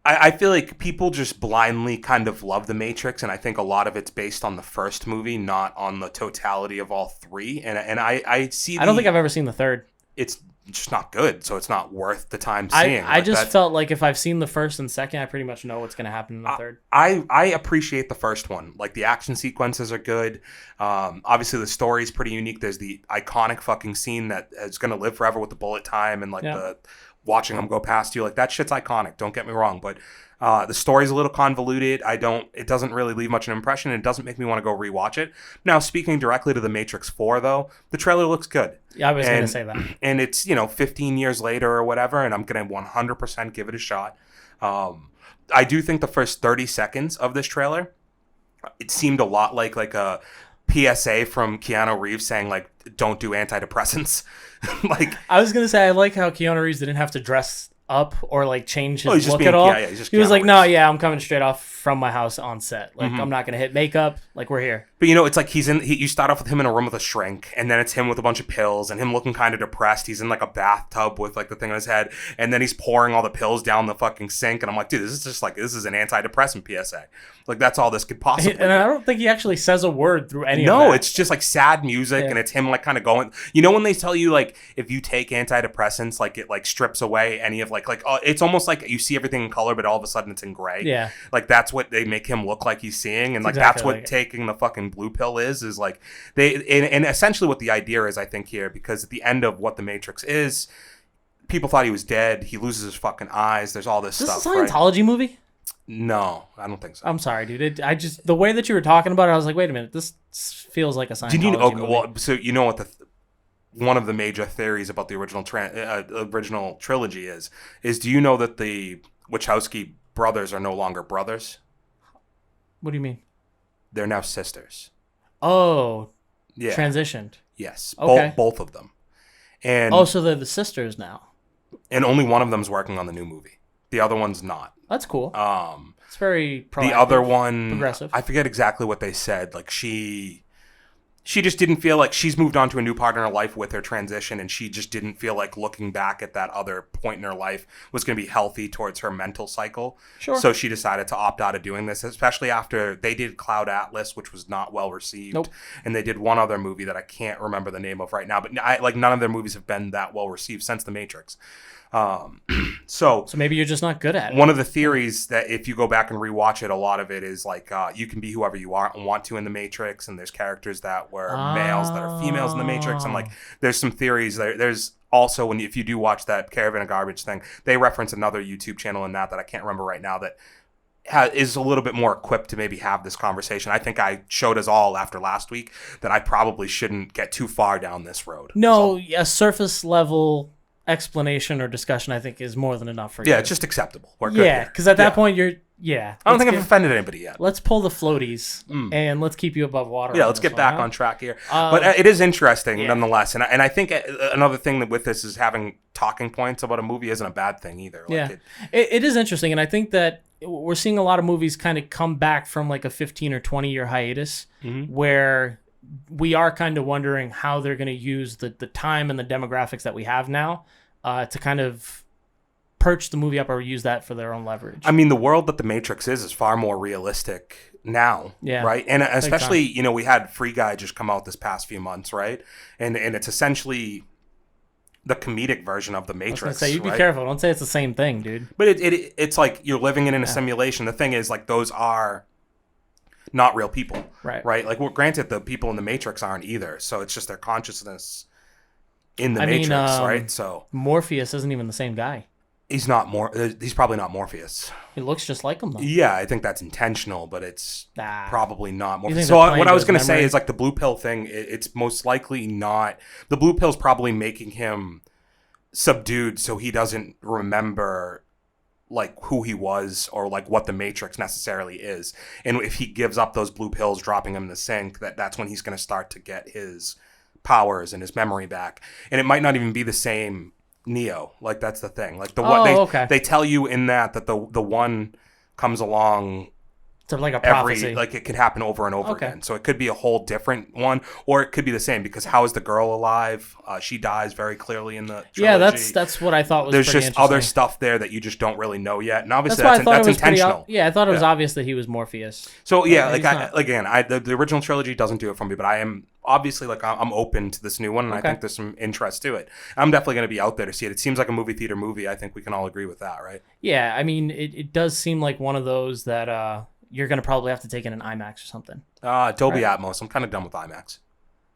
I feel like people just blindly kind of love The Matrix, and I think a lot of it's based on the first movie, not on the totality of all 3. And I see. I don't think I've ever seen the third. It's just not good, so it's not worth the time seeing. I just felt like if I've seen the first and second, I pretty much know what's going to happen in the third. I appreciate the first one. Like the action sequences are good. Obviously the story is pretty unique. There's the iconic fucking scene that is going to live forever with the bullet time and like the watching them go past you. Like that shit's iconic. Don't get me wrong, but the story's a little convoluted. It doesn't really leave much of an impression. It doesn't make me want to go rewatch it. Now, speaking directly to The Matrix 4, though, the trailer looks good. Yeah, I was going to say that. And it's, 15 years later or whatever, and I'm going to 100% give it a shot. I do think the first 30 seconds of this trailer, it seemed a lot like a PSA from Keanu Reeves saying, like, don't do antidepressants. Like, I was going to say, I like how Keanu Reeves didn't have to dress up or like change his look at all. Yeah, he was like, no, I'm coming straight off from my house on set. Like, I'm not going to hit makeup. Like, we're here. But it's like you start off with him in a room with a shrink, and then it's him with a bunch of pills, and him looking kind of depressed. He's in like a bathtub with like the thing on his head, and then he's pouring all the pills down the fucking sink, and I'm like, dude, this is an antidepressant PSA. Like, that's all this could possibly be. And I don't think he actually says a word through any of that. No, it's just like sad music, and it's him like kind of going. When they tell you like if you take antidepressants, like it like strips away any of like it's almost like you see everything in color, but all of a sudden it's in gray. Yeah, like that's what they make him look like he's seeing, and like exactly that's what taking the fucking blue pill is like they and essentially what the idea is, I think, here, because at the end of what The Matrix is, people thought he was dead. He loses his fucking eyes. There's all this stuff. Is this a Scientology movie? No, I don't think so. I'm sorry, dude. The way that you were talking about it, I was like, wait a minute, this feels like a Scientology movie. Well, so you know what one of the major theories about the original trilogy is do you know that the Wachowski brothers are no longer brothers? What do you mean? They're now sisters. Oh, yeah. Transitioned. Yes, okay. both of them. And so they're the sisters now. And only one of them's working on the new movie. The other one's not. That's cool. It's very proactive, the other one, progressive. I forget exactly what they said. Like she just didn't feel like she's moved on to a new part in her life with her transition, and she just didn't feel like looking back at that other point in her life was going to be healthy towards her mental cycle. Sure. So she decided to opt out of doing this, especially after they did Cloud Atlas, which was not well received. Nope. And they did one other movie that I can't remember the name of right now, but none of their movies have been that well received since The Matrix. So maybe you're just not good at it. One of the theories that if you go back and rewatch it, a lot of it is like you can be whoever you want to in the Matrix, and there's characters that were males that are females in the Matrix, and like there's some theories there. There's also if you do watch that Caravan of Garbage thing, they reference another YouTube channel in that I can't remember right now that is a little bit more equipped to maybe have this conversation. I think I showed us all after last week that I probably shouldn't get too far down this road. No, a surface level explanation or discussion I think is more than enough for you. Yeah, it's just acceptable. We're good. Yeah, because at that point you're I don't think I've offended anybody yet. Let's pull the floaties and let's keep you above water. Yeah, let's get back on track here. But it is interesting nonetheless, and I think another thing that with this is having talking points about a movie isn't a bad thing either. Like it is interesting, and I think that we're seeing a lot of movies kind of come back from like a 15 or 20 year hiatus where we are kind of wondering how they're going to use the time and the demographics that we have now to kind of perch the movie up or use that for their own leverage. I mean, the world that The Matrix is far more realistic now, right? And especially, we had Free Guy just come out this past few months, right? And it's essentially the comedic version of The Matrix. I was gonna say, you be careful. Don't say it's the same thing, dude. But it's like you're living in a simulation. The thing is, like, those are not real people, right? Like, well, granted, the people in The Matrix aren't either, so it's just their consciousness in the Matrix, right? So Morpheus isn't even the same guy. He's probably not Morpheus. He looks just like him, though. Yeah, I think that's intentional, but it's probably not Morpheus. So what I was going to say is, like, the blue pill thing, it's most likely not. The blue pill's probably making him subdued so he doesn't remember like who he was or like what the Matrix necessarily is. And if he gives up those blue pills, dropping him in the sink, that's when he's going to start to get his powers and his memory back. And it might not even be the same Neo. Like, that's the thing. Like they tell you in that the one comes along to like a prophecy. Like, it could happen over and over again. So it could be a whole different one, or it could be the same, because how is the girl alive? She dies very clearly in the trilogy. Yeah, that's what I thought was There's pretty just other stuff there that you just don't really know yet. And obviously that's intentional. I thought it was obvious that he was Morpheus. So yeah, the original trilogy doesn't do it for me, but I am obviously, like, I'm open to this new one, and I think there's some interest to it. I'm definitely going to be out there to see it. It seems like a movie theater movie. I think we can all agree with that, right? Yeah, I mean, it does seem like one of those that you're going to probably have to take in an IMAX or something. Dolby Atmos. I'm kind of done with IMAX.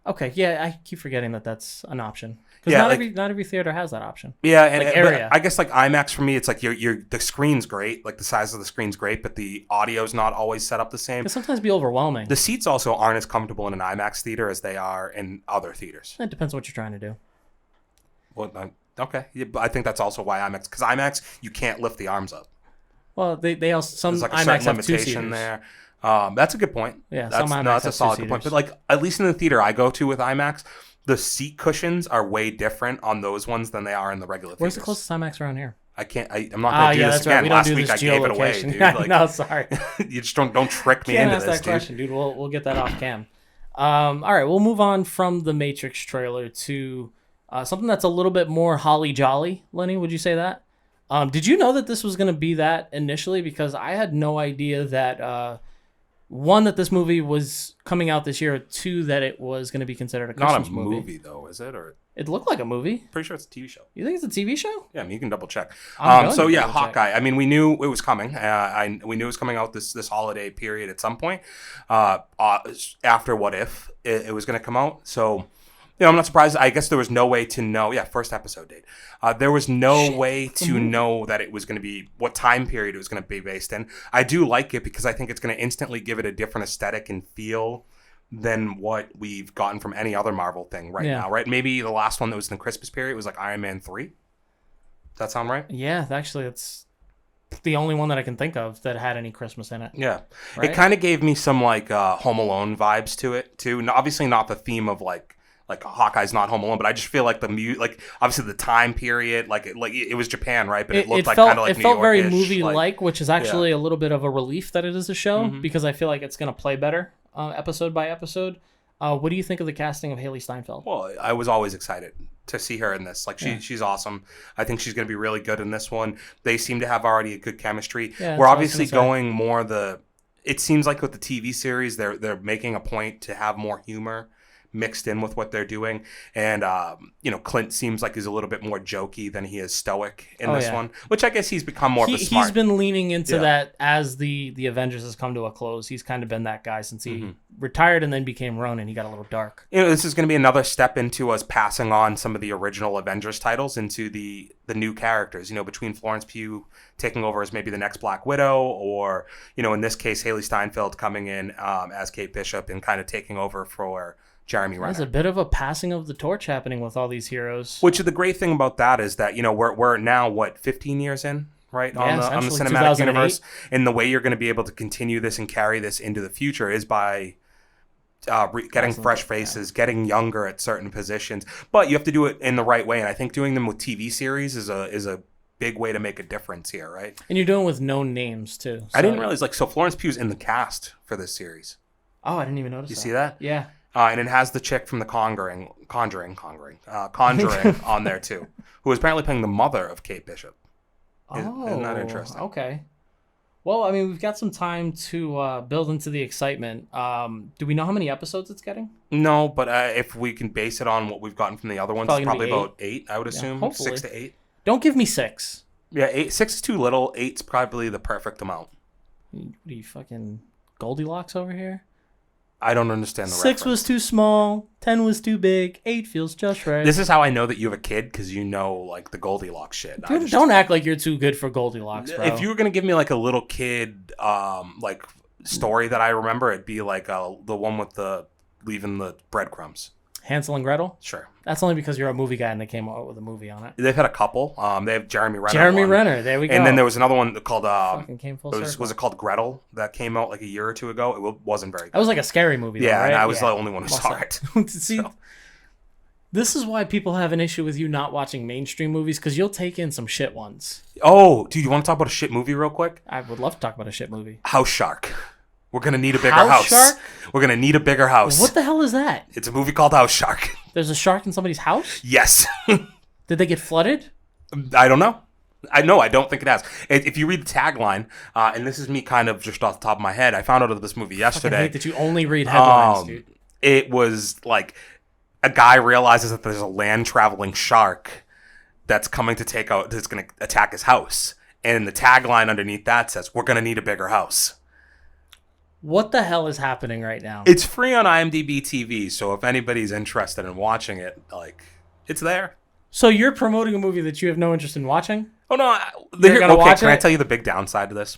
Okay, yeah, I keep forgetting that that's an option. Because not every theater has that option. Yeah, and like area. I guess, like, IMAX for me, it's like the screen's great, like the size of the screen's great, but the audio's not always set up the same. It can sometimes be overwhelming. The seats also aren't as comfortable in an IMAX theater as they are in other theaters. It depends what you're trying to do. Well, okay, yeah, but I think that's also why IMAX, because IMAX you can't lift the arms up. Well, they also some There's like a IMAX certain limitation there. That's a good point. Yeah, that's a solid good point. But, like, at least in the theater I go to with IMAX, the seat cushions are way different on those ones than they are in the regular theaters. Where's the closest IMAX around here? I'm not going to do this again. Right. Last week I gave it away, dude. Like, no, sorry. You just don't trick me into this, that question, dude. We'll get that off cam. All right, we'll move on from the Matrix trailer to something that's a little bit more holly jolly. Lenny, would you say that? Did you know that this was going to be that initially? Because I had no idea that, one, that this movie was coming out this year, or two, that it was going to be considered a Christmas movie. Not a movie, though, is it? Or it looked like a movie. Pretty sure it's a TV show. You think it's a TV show? Yeah, I mean, you can double check. So yeah, Hawkeye. I mean, we knew it was coming. We knew it was coming out this holiday period at some point. After What If it was going to come out. So I'm not surprised. I guess there was no way to know. Yeah, first episode date. There was no way to know that it was going to be what time period it was going to be based in. I do like it because I think it's going to instantly give it a different aesthetic and feel than what we've gotten from any other Marvel thing now, right? Maybe the last one that was in the Christmas period was like Iron Man 3. Does that sound right? Yeah, actually, it's the only one that I can think of that had any Christmas in it. Yeah. Right? It kind of gave me some like Home Alone vibes to it too. Obviously not the theme of like Hawkeye's not Home Alone, but I just feel like obviously the time period, it was Japan, right? But it looked like kind of like it New felt very York-ish, movie-like, which is actually a little bit of a relief that it is a show because I feel like it's going to play better episode by episode. What do you think of the casting of Haley Steinfeld? Well, I was always excited to see her in this. Like she's awesome. I think she's going to be really good in this one. They seem to have already a good chemistry. Yeah, we're obviously going more it seems like with the TV series, they're making a point to have more humor mixed in with what they're doing. And, Clint seems like he's a little bit more jokey than he is stoic in this one, which I guess he's become more of a smart. He's been leaning into that as the Avengers has come to a close. He's kind of been that guy since he retired and then became Ronin. He got a little dark. This is going to be another step into us passing on some of the original Avengers titles into the new characters, between Florence Pugh taking over as maybe the next Black Widow or, in this case, Haley Steinfeld coming in as Kate Bishop and kind of taking over for Jeremy Renner. There's a bit of a passing of the torch happening with all these heroes. Which the great thing about that is that, we're now, 15 years in, right? On the cinematic universe. And the way you're going to be able to continue this and carry this into the future is by getting fresh faces, getting younger at certain positions. But you have to do it in the right way. And I think doing them with TV series is a big way to make a difference here, right? And you're doing it with known names, too. So. I didn't realize, so Florence Pugh's in the cast for this series. Oh, I didn't even notice You see that? Yeah. And it has the chick from the Conjuring on there too, who is apparently playing the mother of Kate Bishop. Isn't that interesting? Okay. Well, I mean, we've got some time to build into the excitement. Do we know how many episodes it's getting? No, but if we can base it on what we've gotten from the other ones, it's probably about 8, I would assume. Hopefully. 6 to 8. Don't give me 6. Yeah, 6 is too little. 8's probably the perfect amount. What are you, fucking Goldilocks over here? I don't understand the 6 reference. was too small, 10 was too big, 8 feels just right. This is how I know that you have a kid, because you know, the Goldilocks shit. Dude, don't act like you're too good for Goldilocks, bro. If you were going to give me, a little kid, story that I remember, it'd be, the one with leaving the breadcrumbs. Hansel and Gretel? Sure. That's only because you're a movie guy and they came out with a movie on it. They've had a couple. They have Jeremy Renner. There we go. And then there was another one called Fucking came full circle. was it called Gretel that came out a year or two ago? It wasn't very good. That was like a scary movie. Yeah, though, right? and I was the only one who saw it. See, this is why people have an issue with you not watching mainstream movies, because you'll take in some shit ones. Oh, dude, you want to talk about a shit movie real quick? I would love to talk about a shit movie. House Shark. We're going to need a bigger house. Shark? We're going to need a bigger house. What the hell is that? It's a movie called House Shark. There's a shark in somebody's house? Yes. Did they get flooded? I don't know. I don't think it has. If you read the tagline, and this is me kind of just off the top of my head, I found out of this movie yesterday. I hate that you only read headlines, dude. It was a guy realizes that there's a land-traveling shark that's coming to that's going to attack his house. And the tagline underneath that says, "We're going to need a bigger house." What the hell is happening right now? It's free on IMDb TV, so if anybody's interested in watching it, it's there. So you're promoting a movie that you have no interest in watching? Oh, no. Watch can it? I tell you the big downside to this?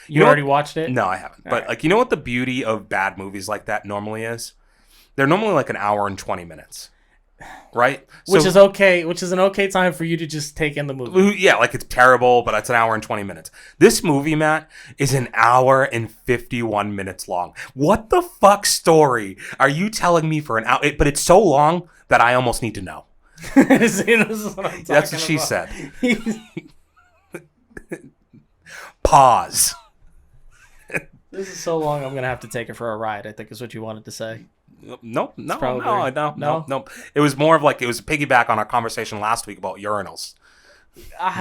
You already watched it? No, I haven't. But, right. You know what the beauty of bad movies like that normally is? They're normally an hour and 20 minutes. Right? Which is okay. Which is an okay time for you to just take in the movie. Yeah, it's terrible, but it's an hour and 20 minutes. This movie, Matt, is an hour and 51 minutes long. What the fuck story are you telling me for an hour? But it's so long that I almost need to know. See, this is what I'm That's what she said. Pause. This is so long, I'm going to have to take it for a ride, I think is what you wanted to say. No. It was more of it was a piggyback on our conversation last week about urinals.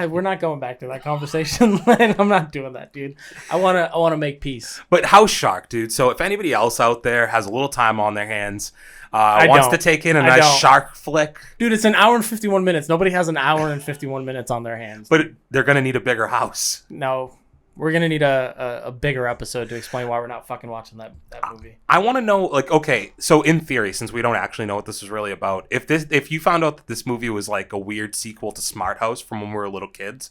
We're not going back to that conversation. I'm not doing that, dude. I want to make peace. But House Shark, dude. So if anybody else out there has a little time on their hands, wants to take in a nice shark flick, dude, it's an hour and 51 minutes. Nobody has an hour and 51 minutes on their hands. But they're gonna need a bigger house. No. We're gonna need a bigger episode to explain why we're not fucking watching that movie. I want to know, like, okay, so in theory, since we don't actually know what this is really about, if you found out that this movie was like a weird sequel to Smart House from when we were little kids,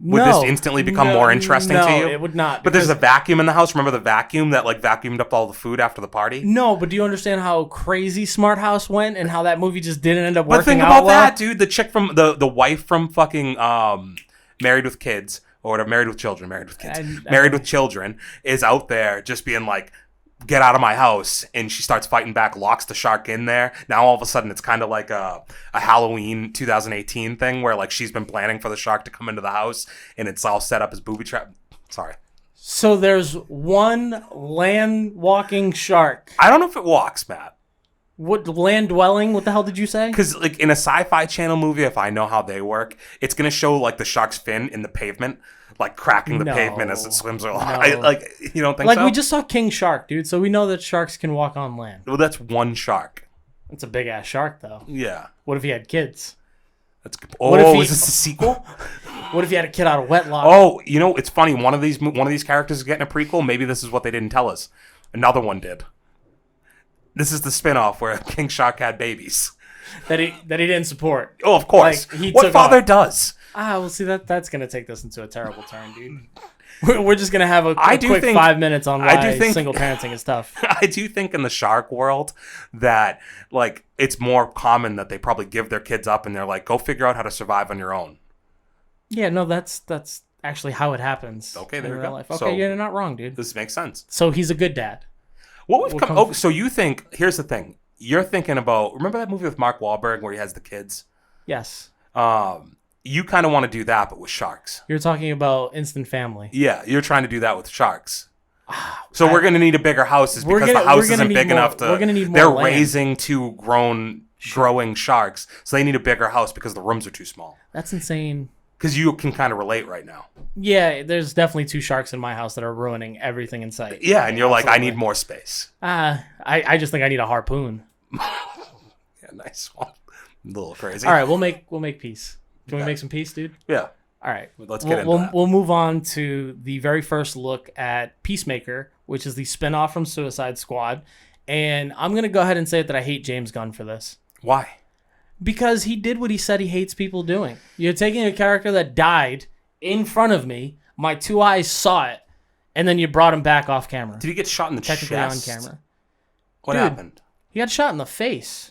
would this instantly become more interesting to you? No, it would not. But there's a vacuum in the house. Remember the vacuum that like vacuumed up all the food after the party? No, but do you understand how crazy Smart House went and how that movie just didn't end up working out? But think about that, dude. The chick from the wife from fucking Married with Kids. Or whatever, Married with Children, Married with Children is out there just being like, get out of my house. And she starts fighting back, locks the shark in there. Now all of a sudden it's kind of like a Halloween 2018 thing where like she's been planning for the shark to come into the house and it's all set up as booby trap. Sorry. So there's one land walking shark. I don't know if it walks, Matt. What, land dwelling? What the hell did you say? Because like in a Sci-Fi Channel movie, if I know how they work, it's gonna show like the shark's fin in the pavement, like cracking the pavement as it swims along. Like you don't think so? Like we just saw King Shark, dude. So we know that sharks can walk on land. Well, that's one shark. It's a big ass shark, though. Yeah. What if he had kids? That's good. Oh, is this a sequel? What if he had a kid out of wedlock? Oh, you know, it's funny. One of these characters is getting a prequel. Maybe this is what they didn't tell us. Another one did. This is the spinoff where King Shark had babies that he didn't support. Oh, of course. Like, what father does? Well, see that's gonna take this into a terrible turn, dude. We're just gonna have a quick 5 minutes on why single parenting is tough. I do think in the shark world that like it's more common that they probably give their kids up and they're like, go figure out how to survive on your own. Yeah, no, that's actually how it happens. Okay, there we go. Life. Okay, you're not wrong, dude. This makes sense. So he's a good dad. So you think, here's the thing. You're thinking about, remember that movie with Mark Wahlberg where he has the kids? Yes. You kind of want to do that, but with sharks. You're talking about Instant Family. Yeah, you're trying to do that with sharks. So we're going to need a bigger house because the house isn't big enough to... We're going to need more They're land. raising two growing sharks, so they need a bigger house because the rooms are too small. That's insane. Because you can kind of relate right now. Yeah, there's definitely two sharks in my house that are ruining everything in sight. Yeah, and you're like, I need more space. I just think I need a harpoon. Yeah, nice one. A little crazy. All right, we'll make peace. Can we make some peace, dude? Yeah. All right. Let's get into that. We'll move on to the very first look at Peacemaker, which is the spinoff from Suicide Squad. And I'm going to go ahead and say that I hate James Gunn for this. Why? Because he did what he said he hates people doing. You're taking a character that died in front of me, my two eyes saw it, and then you brought him back off camera. Did he get shot in the Technically chest? on camera. What happened? He got shot in the face.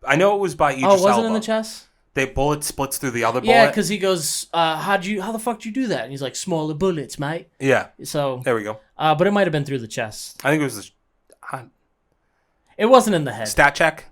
I know it was by Idris Elba. Oh, wasn't it Elba. in the chest? The bullet splits through the other bullet? Yeah, because he goes, how the fuck did you do that? And he's like, smaller bullets, mate. Yeah. So there we go. But it might have been through the chest. I think it was it wasn't in the head. Stat check.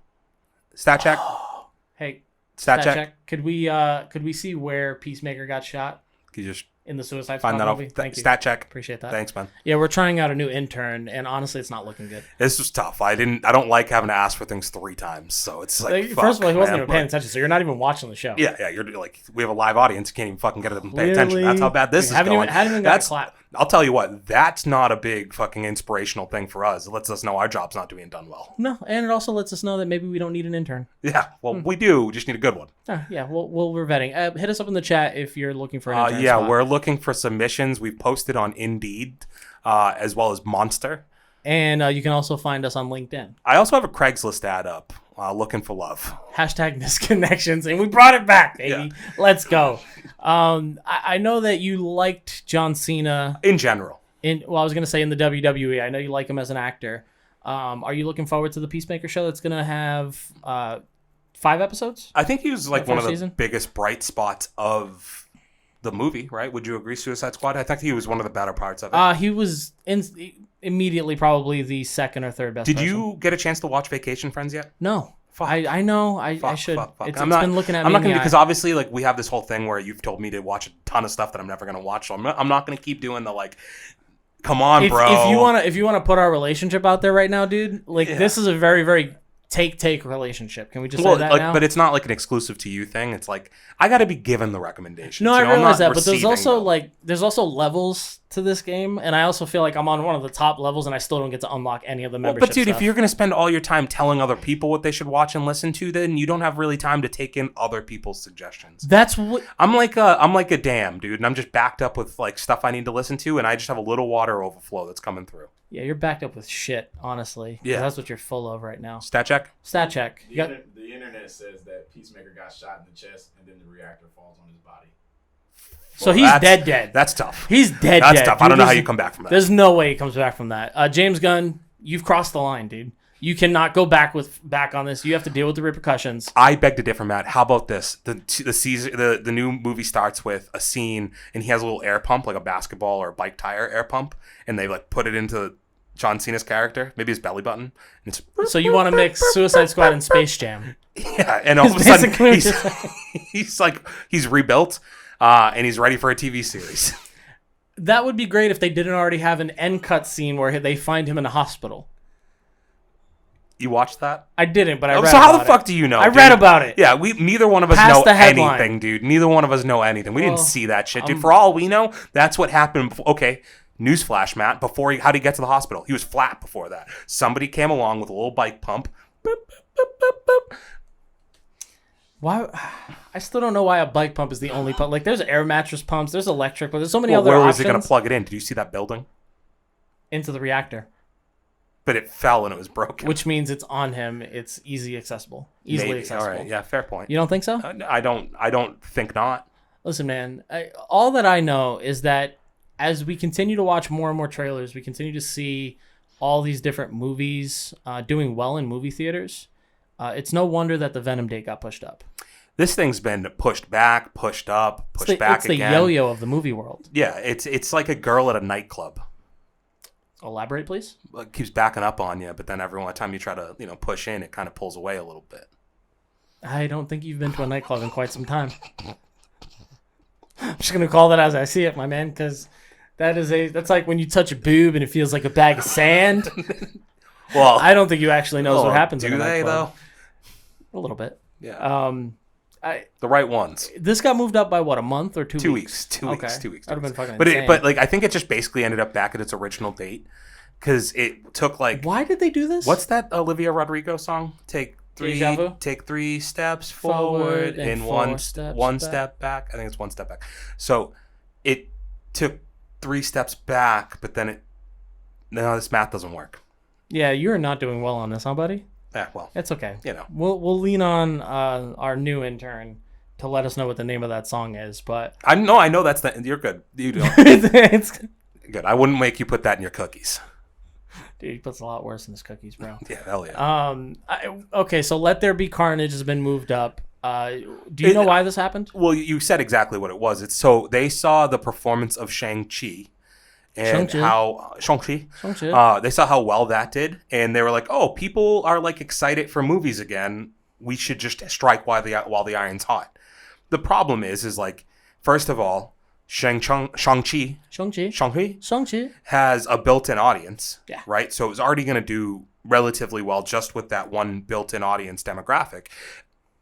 Hey, stat check. Could we see where Peacemaker got shot? Could you just in the Suicide Squad find that movie? off? Thank you. Stat check. Appreciate that. Thanks, man. Yeah, we're trying out a new intern, and honestly, it's not looking good. This was tough. I don't like having to ask for things 3 times, so it's like first of all, he wasn't even paying attention, so you're not even watching the show. Yeah. You're like, we have a live audience. You can't even fucking get them to pay attention. That's how bad this is going. Haven't even got a clap. I'll tell you what, that's not a big fucking inspirational thing for us. It lets us know our job's not being done well. No, and it also lets us know that maybe we don't need an intern. Yeah, well, we do. We just need a good one. Yeah, we're vetting. Hit us up in the chat if you're looking for an intern spot. We're looking for submissions. We've posted on Indeed as well as Monster. And you can also find us on LinkedIn. I also have a Craigslist ad up, looking for love. Hashtag misconnections, and we brought it back, baby. Yeah. Let's go. I know that you liked John Cena. In general. I was going to say in the WWE. I know you like him as an actor. Are you looking forward to the Peacemaker show that's going to have 5 episodes? I think he was like one of the biggest bright spots of the movie, right? Would you agree, Suicide Squad? I think he was one of the better parts of it. He was immediately probably the second or third best Did person. you get a chance to watch Vacation Friends yet? No. Fuck. I know. I should. Fuck. It's been looking at me. I'm not going to, because obviously like we have this whole thing where you've told me to watch a ton of stuff that I'm never going to watch. So I'm not going to keep doing the like, come on, bro. If you want to put our relationship out there right now, dude, like this is a very, very take relationship. Can we just say that now? But it's not like an exclusive to you thing. It's like I got to be given the recommendations. No, I realize that, but there's also levels to this game, and I also feel like I'm on one of the top levels, and I still don't get to unlock any of the Well, membership but dude, stuff. if you're gonna spend all your time telling other people what they should watch and listen to, then you don't have really time to take in other people's suggestions. That's what I'm like a dam, dude, and I'm just backed up with like stuff I need to listen to, and I just have a little water overflow that's coming through. Yeah, you're backed up with shit, honestly. Yeah. That's what you're full of right now. Stat check. Stat check. The internet says that Peacemaker got shot in the chest and then the reactor falls on his body. So he's dead. That's tough. He's dead. That's tough. Dude, I don't know how you come back from that. There's no way he comes back from that. James Gunn, you've crossed the line, dude. You cannot go back on this. You have to deal with the repercussions. I beg to differ, Matt. How about this? The new movie starts with a scene, and he has a little air pump, like a basketball or a bike tire air pump, and they like put it into John Cena's character, maybe his belly button. And it's So you want to mix Suicide Squad and Space Jam? Yeah, and all of a sudden Basically he's rebuilt, and he's ready for a TV series. That would be great if they didn't already have an end cut scene where they find him in a hospital. You watched that? I didn't, but I read So how about the fuck it. do you know? I dude? read about it. Yeah, neither one of us Past know the headline. anything, dude. Neither one of us know anything. We didn't Well, see that shit, dude. For all we know, that's what happened. Okay, newsflash, Matt. How'd he get to the hospital? He was flat before that. Somebody came along with a little bike pump. Boop, boop, boop, boop, boop. Why? I still don't know why a bike pump is the only pump. Like, there's air mattress pumps, there's electric, but there's so many Well, other where options. was he going to plug it in? Did you see that building? Into the reactor, But it fell and it was broken. which means it's on him. It's easily accessible. Maybe. Accessible. All right, yeah, fair point. You don't think so? I don't think not. Listen, man. All that I know is that as we continue to watch more and more trailers, we continue to see all these different movies doing well in movie theaters. It's no wonder that the Venom date got pushed up. This thing's been pushed back, pushed up, pushed back It's the again. yo-yo of the movie world. Yeah, it's like a girl at a nightclub. Elaborate, please. It keeps backing up on you, but then every time you try to push in, it kind of pulls away a little bit. I don't think you've been to a nightclub in quite some time. I'm just gonna call that as I see it, my man, because that's like when you touch a boob and it feels like a bag of sand. Well, I don't think you actually knows what happens in a Do they nightclub. though? A little bit. Yeah. The right ones. This got moved up by what, a month or 2 2 weeks? weeks. 2 weeks. 2 weeks. That'd have been fucking But insane. I think it just basically ended up back at its original date because it took like Why did they do this? what's that Olivia Rodrigo song? Take Deja vu? 3 steps forward Forward and and four one steps step back. I think it's 1 step back. So it took 3 steps back, but then this math doesn't work. Yeah, you're not doing well on this, huh, buddy? Yeah, well, It's okay. We'll lean on our new intern to let us know what the name of that song is. But I know that's you're good. You don't. it's Good. I wouldn't make you put that in your cookies. dude, he puts a lot worse in his cookies, bro. Yeah, hell yeah. Okay, so Let There Be Carnage has been moved up. Do you know why this happened? Well, you said exactly what it was. It's so they saw the performance of Shang-Chi and Shang-Chi. they saw how well that did, and they were like, "Oh, people are like excited for movies again. We should just strike while the iron's hot." The problem is like, first of all, Shang-Chi has a built-in audience, Yeah. right? So it was already going to do relatively well just with that one built-in audience demographic.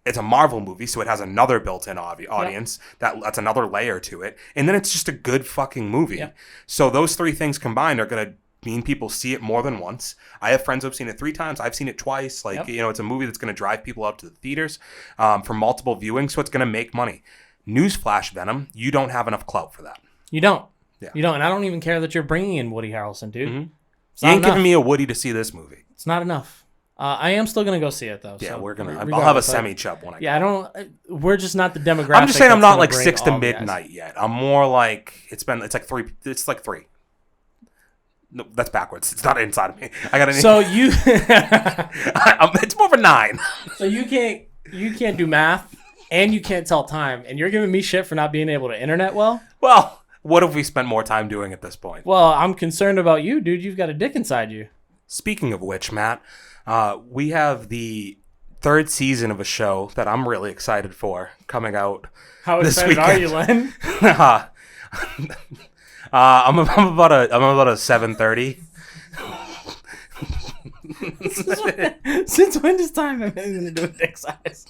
It's a Marvel movie, so it has another built-in audience. That's another layer to it. And then it's just a good fucking movie. Yeah. So those three things combined are going to mean people see it more than once. I have friends who've seen it 3 times. I've seen it twice. It's a movie that's going to drive people out to the theaters for multiple viewings, so it's going to make money. Newsflash, Venom, you don't have enough clout for that. You don't. Yeah. You don't. And I don't even care that you're bringing in Woody Harrelson, dude. Mm-hmm. It's You not ain't enough. giving me a Woody to see this movie. It's not enough. I am still gonna go see it though. Yeah, so I'll have a regardless, semi-chub when I Yeah, I don't. We're just not the demographic. I'm just saying I'm that's not gonna like bring 6 to all the guys. midnight yet. I'm more like it's like 3. It's like 3. No, that's backwards. It's not inside of me. I got So you. it's more of a 9. So you can't do math, and you can't tell time, and you're giving me shit for not being able to internet well. Well, what have we spent more time doing at this point? Well, I'm concerned about you, dude. You've got a dick inside you. Speaking of which, Matt, we have the 3rd season of a show that I'm really excited for coming out. How this excited are you, weekend. Len? I'm about a 7:30. Since when does time have anything to do with dick size?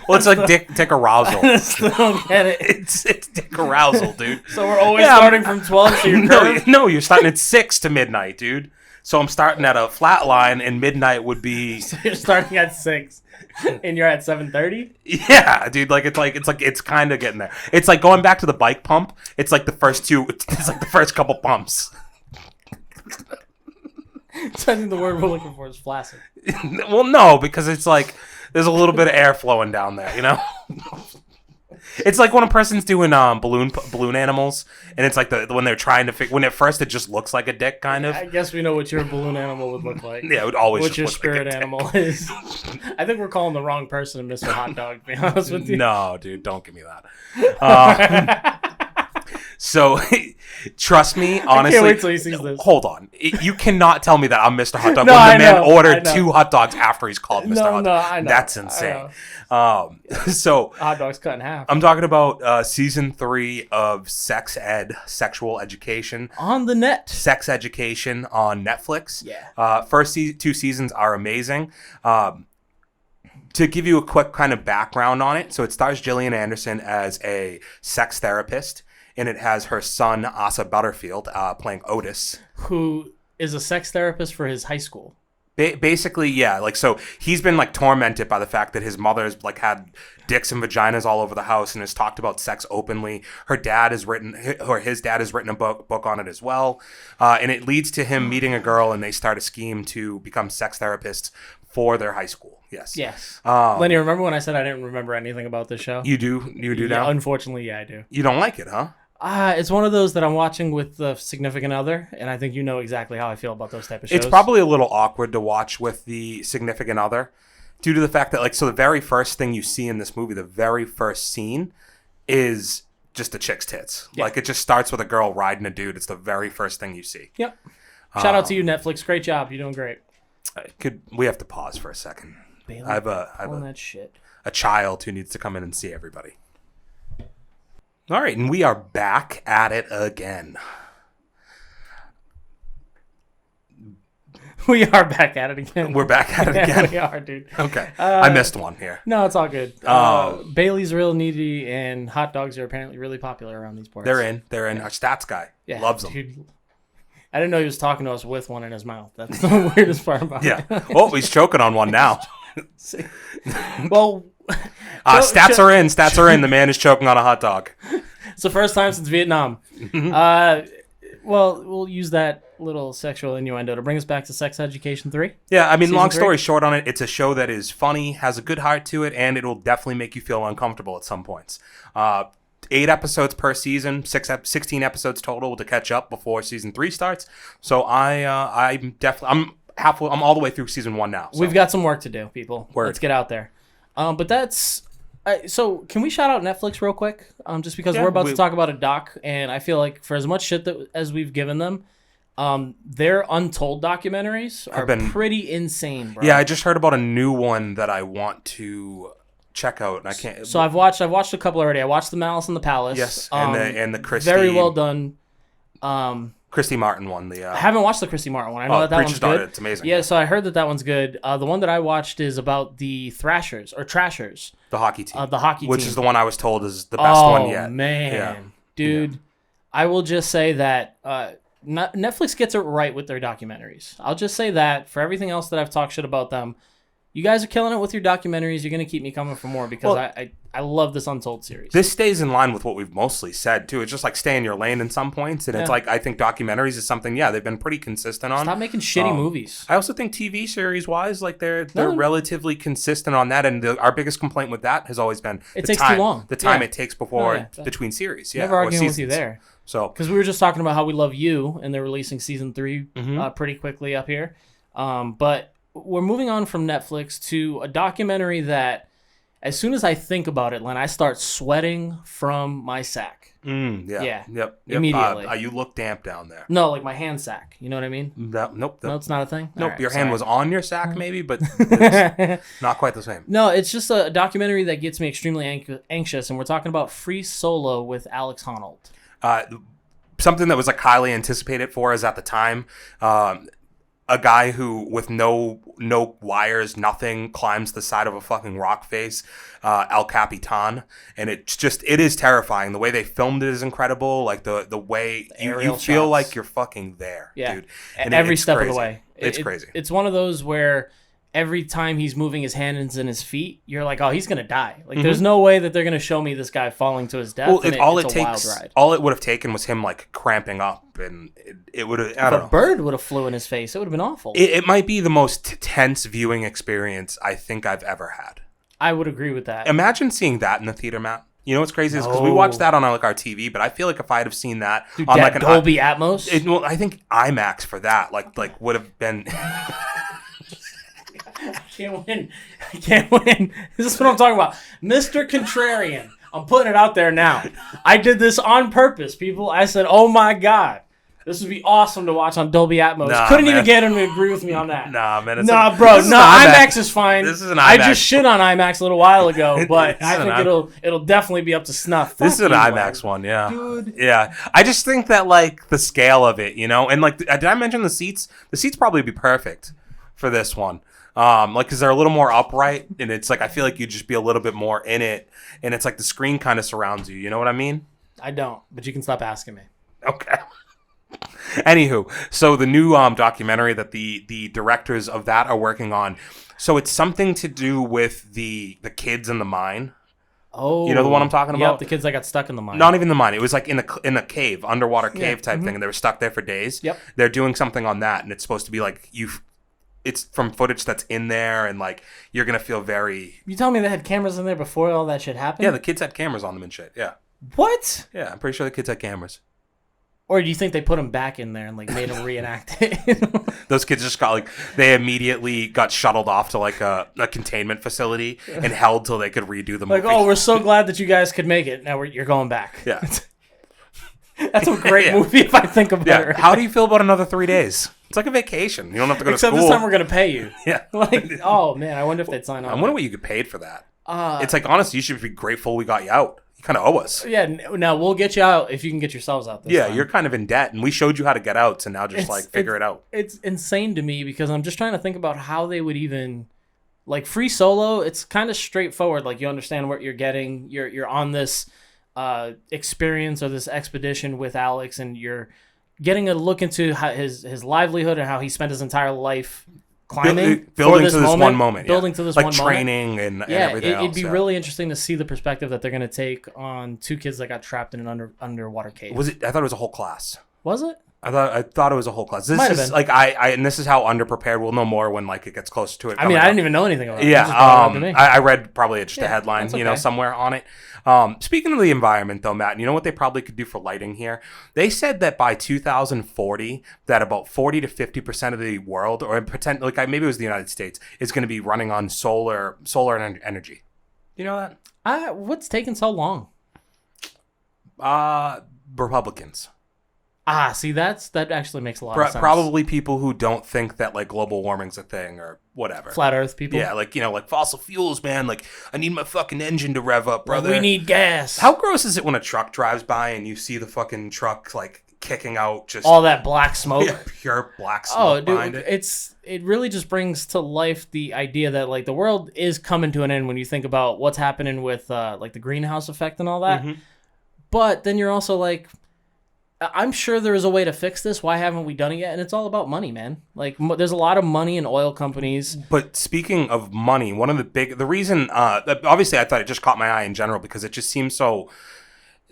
Well, it's like dick arousal. I still don't get it. It's dick arousal, dude. So we're always starting from 12, so you're no, you're starting at 6 to midnight, dude. So I'm starting at a flat line, and midnight would be. So you're starting at 6, and you're at 7:30. Yeah, dude. It's kind of getting there. It's like going back to the bike pump. It's like the first two. It's like the first couple pumps. So I think the word we're looking for is flaccid. Well, no, because it's like there's a little bit of air flowing down there, you know. It's like when a person's doing balloon animals, and it's like when they're trying to when at first it just looks like a dick, kind of. I guess we know what your balloon animal would look like. Yeah, it would always. What your look spirit like animal is. I think we're calling the wrong person Mr. Hot Dog, to be honest with you. No, dude, don't give me that. So, trust me, honestly. I can't wait till he sees this. Hold on. You cannot tell me that I'm Mr. Hot Dog No, when the man I ordered know. 2 hot dogs after he's called Mr. Hot Dog. No, I know. That's insane. So, Hot dog's cut in half. I'm talking about season 3 of Sex Ed, Sexual Education. On the net. Sex Education on Netflix. Yeah. First 2 seasons are amazing. To give you a quick kind of background on it, so it stars Gillian Anderson as a sex therapist, and it has her son, Asa Butterfield, playing Otis. Who is a sex therapist for his high school. Basically, yeah. Like, so he's been like tormented by the fact that his mother's like had dicks and vaginas all over the house and has talked about sex openly. His dad has written a book on it as well. And it leads to him meeting a girl, and they start a scheme to become sex therapists for their high school. Yes. Lenny, remember when I said I didn't remember anything about this show? You do? You do now? Unfortunately, yeah, I do. You don't like it, huh? It's one of those that I'm watching with the significant other, and I think you know exactly how I feel about those type of shows. It's probably a little awkward to watch with the significant other due to the fact that, like, so the very first thing you see in this movie, the very first scene is just a chick's tits. Yeah. Like, it just starts with a girl riding a dude. It's the very first thing you see. Yep. Shout out to you, Netflix. Great job. You're doing great. We have to pause for a second. Bailey, I have that shit. A child who needs to come in and see everybody. All right, and we are back at it again. We are back at it again. We're back at it again. We are, dude. Okay. I missed one here. No, it's all good. Bailey's real needy, and hot dogs are apparently really popular around these parts. They're in. Our stats guy loves them. Dude. I didn't know he was talking to us with one in his mouth. That's the weirdest part about it. Yeah. Oh, he's choking on one now. Well... Stats are in. Stats are in. The man is choking on a hot dog. It's the first time since Vietnam. Well, we'll use that little sexual innuendo to bring us back to Sex Education 3. Yeah, I mean, long story short on it, it's a show that is funny, has a good heart to it, and it'll definitely make you feel uncomfortable at some points. 8 episodes per season, 16 episodes total to catch up before season 3 starts. So I'm all the way through season 1 now. So. We've got some work to do, people. Word. Let's get out there. But that's... so can we shout out Netflix real quick? Just because we're about to talk about a doc, and I feel like for as much shit as we've given them, their Untold documentaries are pretty insane, bro. Yeah, I just heard about a new one that I want to check out, and I can't. So I've watched a couple already. I watched the Malice in the Palace. Yes, and the Christy. Very well done. Christy Martin one. I haven't watched the Christy Martin one. I know that one's good. It's amazing. Yeah, so I heard that one's good. The one that I watched is about the Thrashers or Trashers. The hockey team. Which is the one I was told is the best one yet. Oh man, dude, I will just say that Netflix gets it right with their documentaries. I'll just say that for everything else that I've talked shit about them, you guys are killing it with your documentaries. You're going to keep me coming for more because I love this Untold series. This stays in line with what we've mostly said, too. It's just like stay in your lane in some points. And it's like, I think documentaries is something, they've been pretty consistent on. Stop making shitty movies. I also think TV series-wise, like they're relatively consistent on that. And our biggest complaint with that has always been it takes too long. The time it takes between series. Never arguing with you there. So because we were just talking about how we love You, and they're releasing season 3 pretty quickly up here. But we're moving on from Netflix to a documentary that, as soon as I think about it, Len, I start sweating from my sack. Yep. Immediately. You look damp down there. No, like my hand sack. You know what I mean? Nope. No, it's not a thing? Nope. Your hand was on your sack maybe, but it's not quite the same. No, it's just a documentary that gets me extremely anxious, and we're talking about Free Solo with Alex Honnold. Something that was like highly anticipated for us at the time. a guy who with no wires, nothing, climbs the side of a fucking rock face, El Capitan, and it is terrifying. The way they filmed it is incredible. Like the way you feel like you're fucking there, dude. And every step of the way. It's crazy. It's one of those where every time he's moving his hands and his feet, you're like, oh, he's gonna die. Like, there's no way that they're gonna show me this guy falling to his death. Well, it's a wild ride. All it would have taken was him like cramping up, and it would have. I don't know. A bird would have flew in his face. It would have been awful. It might be the most tense viewing experience I think I've ever had. I would agree with that. Imagine seeing that in the theater, Matt. You know what's crazy is because we watched that on like our TV, but I feel like if I'd have seen that on like an Dolby Atmos, well, I think IMAX for that like would have been. I can't win. This is what I'm talking about. Mr. Contrarian. I'm putting it out there now. I did this on purpose, people. I said, oh my God, this would be awesome to watch on Dolby Atmos. Couldn't even get him to agree with me on that. Nah, man. IMAX is fine. This is an IMAX. I just shit on IMAX a little while ago, but I think it'll definitely be up to snuff. This is an IMAX one, yeah. Dude. Yeah. I just think that, like, the scale of it, you know? And, like, did I mention the seats? The seats probably be perfect for this one. Like, because they're a little more upright, and it's like I feel like you'd just be a little bit more in it, and it's like the screen kind of surrounds you. You know what I mean? I don't, but you can stop asking me. Okay. Anywho, so the new documentary that the directors of that are working on, so it's something to do with the kids in the mine. Oh, you know the one I'm talking about? Yep, the kids that got stuck in the mine. Not even the mine. It was like in a cave, underwater cave type thing, and they were stuck there for days. Yep. They're doing something on that, and it's supposed to be like it's from footage that's in there, and like you're gonna feel very. You tell me they had cameras in there before all that shit happened? Yeah, the kids had cameras on them and shit. Yeah. What? Yeah, I'm pretty sure the kids had cameras. Or do you think they put them back in there and like made them reenact it? Those kids just got they immediately got shuttled off to like a containment facility and held till they could redo the movie. Like, oh, we're so glad that you guys could make it. Now you're going back. Yeah. That's a great movie if I think about it. How do you feel about another 3 days? It's like a vacation. You don't have to go to school. Except this time we're going to pay you. Yeah. Like, oh, man, I wonder if they'd sign on. I wonder what you get paid for that. It's like, honestly, you should be grateful we got you out. You kind of owe us. Yeah, now we'll get you out if you can get yourselves out this time. You're kind of in debt, and we showed you how to get out, so now just figure it out. It's insane to me because I'm just trying to think about how they would even... Like, Free Solo, it's kind of straightforward. Like, you understand what you're getting. You're on this experience or this expedition with Alex, and you're getting a look into how his livelihood and how he spent his entire life climbing, building to this one moment, building to this one moment, like training and everything else. It'd be really interesting to see the perspective that they're going to take on two kids that got trapped in an underwater cave. Was it? I thought it was a whole class. Was it? I thought it was a whole class. This Might is have been. like and this is how underprepared. We'll know more when like it gets closer to it. I mean, I didn't even know anything about it. Yeah, It I read probably just a headline, that's okay. Somewhere on it. Speaking of the environment, though, Matt, you know what they probably could do for lighting here? They said that by 2040, that about 40 to 50% of the world, or maybe it was the United States, is going to be running on solar energy. You know that? What's taking so long? Republicans. See, that actually makes a lot of sense. Probably people who don't think that like global warming's a thing or whatever. Flat Earth people. Yeah, like like fossil fuels, man. Like I need my fucking engine to rev up, brother. We need gas. How gross is it when a truck drives by and you see the fucking truck like kicking out just all that black smoke? Yeah, pure black smoke behind it. It really just brings to life the idea that like the world is coming to an end when you think about what's happening with like the greenhouse effect and all that. Mm-hmm. But then you're also like, I'm sure there is a way to fix this. Why haven't we done it yet? And it's all about money, man. Like, there's a lot of money in oil companies. But speaking of money, the reason, obviously I thought it just caught my eye in general because it just seems so...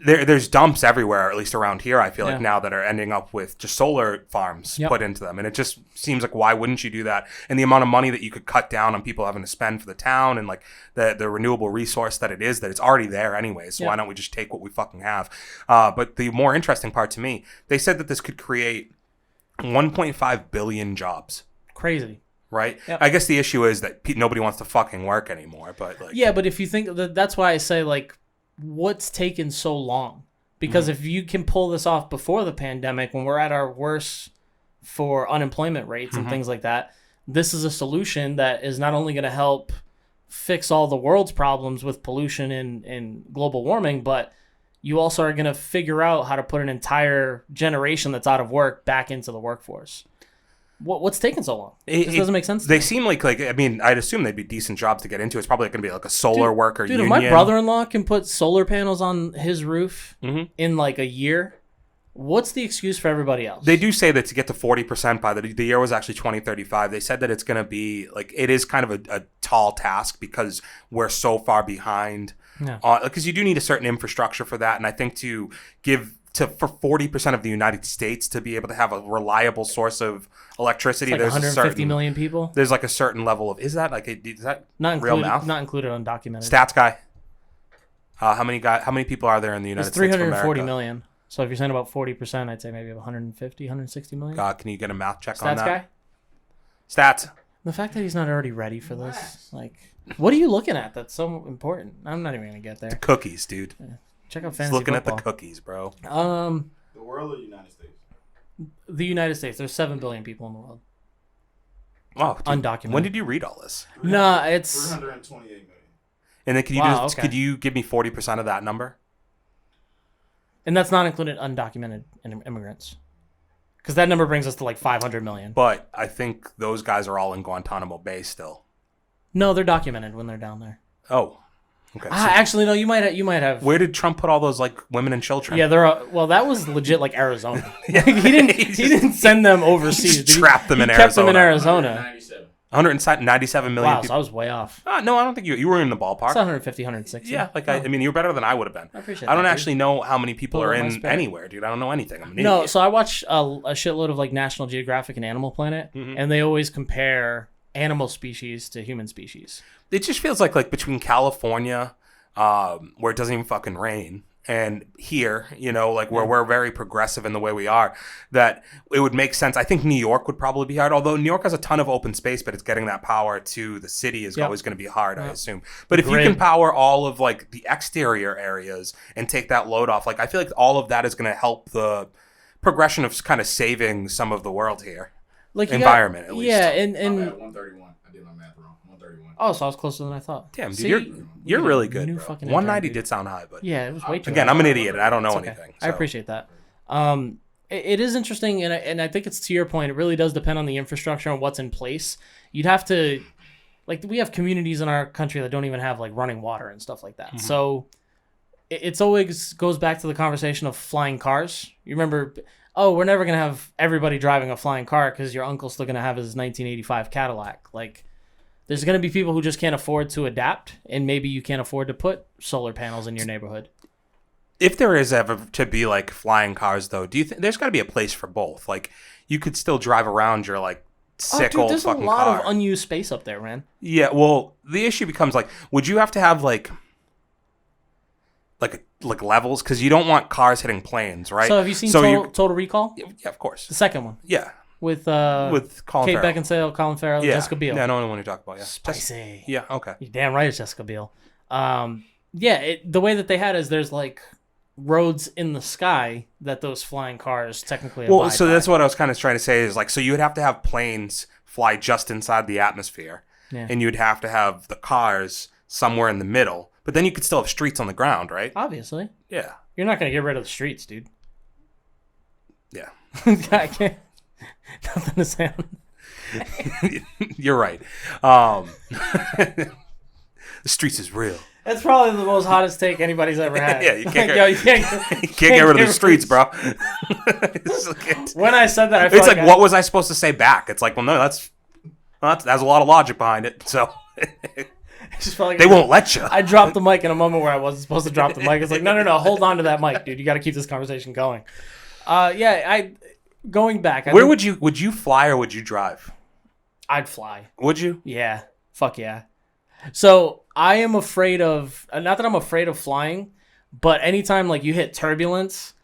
There's dumps everywhere, at least around here, I feel like now, that are ending up with just solar farms put into them. And it just seems like, why wouldn't you do that? And the amount of money that you could cut down on people having to spend for the town and like the renewable resource that it's already there anyway. So why don't we just take what we fucking have? But the more interesting part to me, they said that this could create 1.5 billion jobs. Crazy. Right? Yep. I guess the issue is that nobody wants to fucking work anymore. But like, yeah, but if you think that's why I say like, what's taken so long? Because if you can pull this off before the pandemic, when we're at our worst for unemployment rates and things like that, this is a solution that is not only going to help fix all the world's problems with pollution and global warming, but you also are going to figure out how to put an entire generation that's out of work back into the workforce. What's taking so long? This doesn't make sense. They seem like I mean, I'd assume they'd be decent jobs to get into. It's probably going to be like a solar worker union. If my brother-in-law can put solar panels on his roof in like a year, what's the excuse for everybody else? They do say that to get to 40% by the year was actually 2035. They said that it's going to be like, it is kind of a tall task because we're so far behind. Yeah. Because you do need a certain infrastructure for that. And I think for 40% of the United States to be able to have a reliable source of electricity, like there's 150 million people. There's like a certain level of, is that not real math? Not included undocumented. Stats guy. How many people are there in the United States of America? 340 million. So if you're saying about 40%, I'd say maybe 150, 160 million. Can you get a math check Stats on that? Guy? Stats. The fact that he's not already ready for this, like, what are you looking at that's so important? I'm not even going to get there. The cookies, dude. Check out fantasy looking football. At the cookies, bro. The world or the United States? The United States. There's 7 billion people in the world. Wow. Dude, undocumented. When did you read all this? No, it's 328 million. And then could you give me 40% of that number? And that's not included undocumented immigrants. Because that number brings us to like 500 million. But I think those guys are all in Guantanamo Bay still. No, they're documented when they're down there. Oh. Okay. Actually, no. You might have. Where did Trump put all those like women and children? Yeah, well, that was legit like Arizona. He didn't send them overseas. He trapped them in Arizona. Kept them in Arizona. Arizona. 197 million wow, people. So I was way off. No, I don't think you were in the ballpark. It's 150, 160. Yeah, I mean, you were better than I would have been. I appreciate that. I don't dude. actually know how many people are in anywhere, dude. I don't know anything. I'm an idiot. So I watch a shitload of like National Geographic and Animal Planet, and they always compare animal species to human species. It just feels like between California, where it doesn't even fucking rain, and here, where we're very progressive in the way we are, that it would make sense. I think New York would probably be hard, although New York has a ton of open space, but it's getting that power to the city is always going to be hard, I assume. But if you can power all of the exterior areas and take that load off, I feel like all of that is going to help the progression of kind of saving some of the world here. Environment, at least. Yeah, and 131. I did my math wrong. 131. Oh, so I was closer than I thought. Damn, dude, you're really good, bro. 190 did sound high, but yeah, it was way too. Again, I'm an idiot and I don't know anything. So. I appreciate that. It is interesting, and I think it's to your point. It really does depend on the infrastructure and what's in place. You'd have to, we have communities in our country that don't even have running water and stuff like that. Mm-hmm. So it's always goes back to the conversation of flying cars. You remember? Oh, we're never gonna have everybody driving a flying car because your uncle's still gonna have his 1985 Cadillac. There's going to be people who just can't afford to adapt, and maybe you can't afford to put solar panels in your neighborhood. If there is ever to be flying cars, though, do you think there's got to be a place for both? You could still drive around your sick old fucking car. There's a lot of unused space up there, man. Yeah, well, the issue becomes would you have to have levels? Because you don't want cars hitting planes, right? So have you seen Total Recall? Yeah, of course. The second one. Yeah. With Colin Kate Farrell. Beckinsale, Colin Farrell, and Jessica Biel. Yeah, I know the one you're talking about. Yeah, spicy. Yeah, okay. You're damn right, it's Jessica Biel. The way that they had is there's roads in the sky that those flying cars technically. Well, so that's what I was kind of trying to say is so you would have to have planes fly just inside the atmosphere, and you'd have to have the cars somewhere in the middle, but then you could still have streets on the ground, right? Obviously. Yeah. You're not gonna get rid of the streets, dude. Yeah. I can't. Nothing to say on. You're right. The streets is real. That's probably the most hottest take anybody's ever had. Yeah, you can't get rid of the streets, bro. When I said that, I felt it's what was I supposed to say back? It's well, no, that's a lot of logic behind it. So they won't let you. I dropped the mic in a moment where I wasn't supposed to drop the mic. It's no, hold on to that mic, dude. You got to keep this conversation going. Going back. Would you fly or would you drive? I'd fly. Would you? Yeah. Fuck yeah. So I am afraid of, not that I'm afraid of flying, but anytime you hit turbulence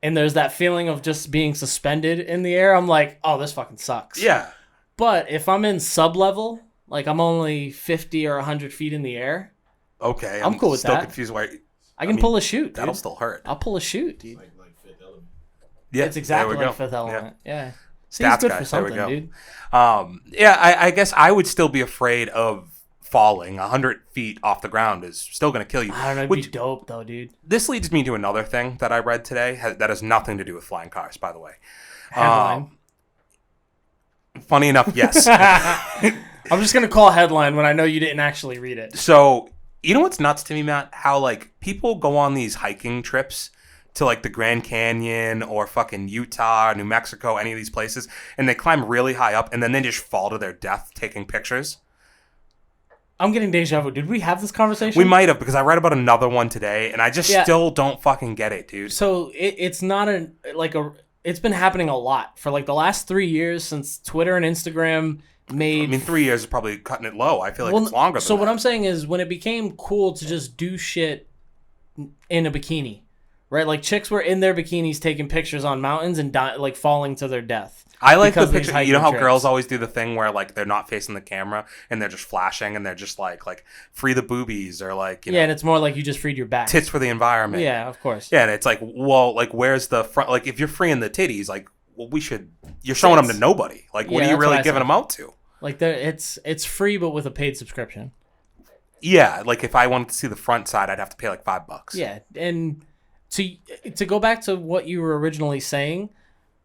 and there's that feeling of just being suspended in the air, I'm like, oh, this fucking sucks. Yeah. But if I'm in sub-level, I'm only 50 or 100 feet in the air. Okay. I'm cool with that. Still confused why. I can pull a chute. That'll dude. still hurt. I'll pull a chute, dude. Fifth Element. Yeah, it's exactly like Fifth Element. Yeah. See, Stats it's good guy. for something, there we go. dude. I guess I would still be afraid of falling. 100 feet off the ground is still going to kill you. I don't know. It'd be dope, though, dude. This leads me to another thing that I read today that has nothing to do with flying cars, by the way. Headline. Funny enough, yes. I'm just gonna call headline when I know you didn't actually read it. So, you know what's nuts to me, Matt? How, like, people go on these hiking trips to, like, the Grand Canyon or fucking Utah, New Mexico, any of these places, and they climb really high up, and then they just fall to their death taking pictures. I'm getting deja vu. Did we have this conversation? We might have, because I read about another one today, and I just still don't fucking get it, dude. So, it's not it's been happening a lot for, like, the last 3 years since Twitter and Instagram made... I mean, 3 years is probably cutting it low. I feel like it's longer than So that. what I'm saying is when it became cool to just do shit in a bikini, right? Like chicks were in their bikinis taking pictures on mountains and like falling to their death. I like the because of these picture. You know how hiking girls trips. always do the thing where like they're not facing the camera and they're just flashing and they're just like free the boobies or like you know, and it's more like you just freed your back. tits for the environment. Yeah, of course. Yeah, and it's like, well, like where's the front? Like if you're freeing the titties, like well, you're showing them to nobody. Like what are you that's really what I giving said. them out to? Like it's free but with a paid subscription. Yeah, like if I wanted to see the front side, I'd have to pay like $5. Yeah, and to go back to what you were originally saying,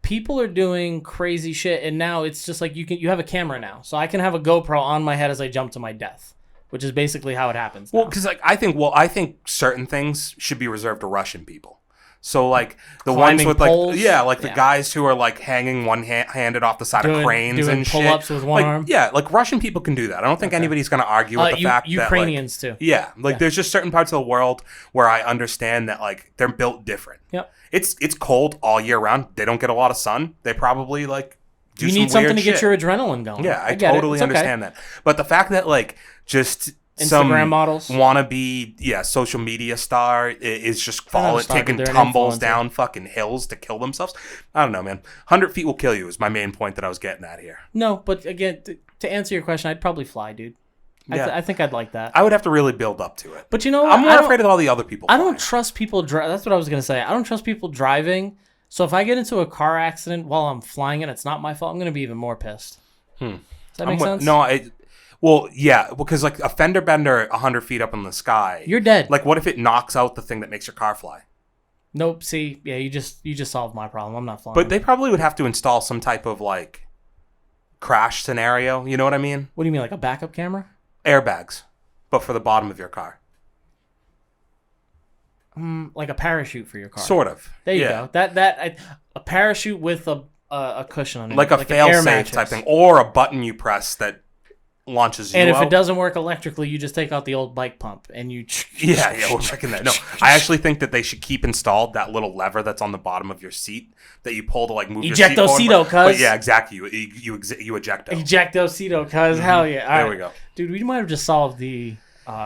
people are doing crazy shit, and now it's just like you have a camera now, so I can have a GoPro on my head as I jump to my death, which is basically how it happens. Well, now. because like I think certain things should be reserved to Russian people. So like the Climbing ones with poles? like the guys who are like hanging one-handed off the side of cranes doing and pull-ups shit. with one like, arm? Yeah, like Russian people can do that. I don't think anybody's going to argue with the fact Ukrainians that like, too. Yeah, like there's just certain parts of the world where I understand that like they're built different. Yep. It's cold all year round. They don't get a lot of sun. They probably like do You some need something weird to get shit. your adrenaline going. Yeah, I get it. totally It's okay. understand that. But the fact that like just Instagram models wannabe social media star is just taking they're an tumbles influencer. down fucking hills to kill themselves. I don't know, man. 100 feet will kill you is my main point that I was getting at here. No, but again, to answer your question, I'd probably fly, dude. Yeah. I think I'd like that. I would have to really build up to it. But you know what? I'm more afraid of all the other people. I don't flying. trust people. That's what I was gonna say. I don't trust people driving. So if I get into a car accident while I'm flying and it's not my fault, I'm gonna be even more pissed. Does that make sense? No, well, yeah, because like a fender bender 100 feet up in the sky, You're dead. Like, what if it knocks out the thing that makes your car fly? Nope. See, yeah, you just solved my problem. I'm not flying. But they probably would have to install some type of like crash scenario. You know what I mean? What do you mean, like a backup camera? Airbags, but for the bottom of your car. Like a parachute for your car. Sort of. There you go. A parachute with a cushion on it, Like a an air fail-safe mattress. type thing, or a button you press that launches you And if out. it doesn't work electrically, you just take out the old bike pump and you. Yeah, we're checking that. No, I actually think that they should keep installed that little lever that's on the bottom of your seat that you pull to like move your seat forward. Ejectocito, But cuz. yeah, exactly. You ejecto. Ejectocito, cuz. Hell yeah. All There right. we go. Dude, we might have just solved the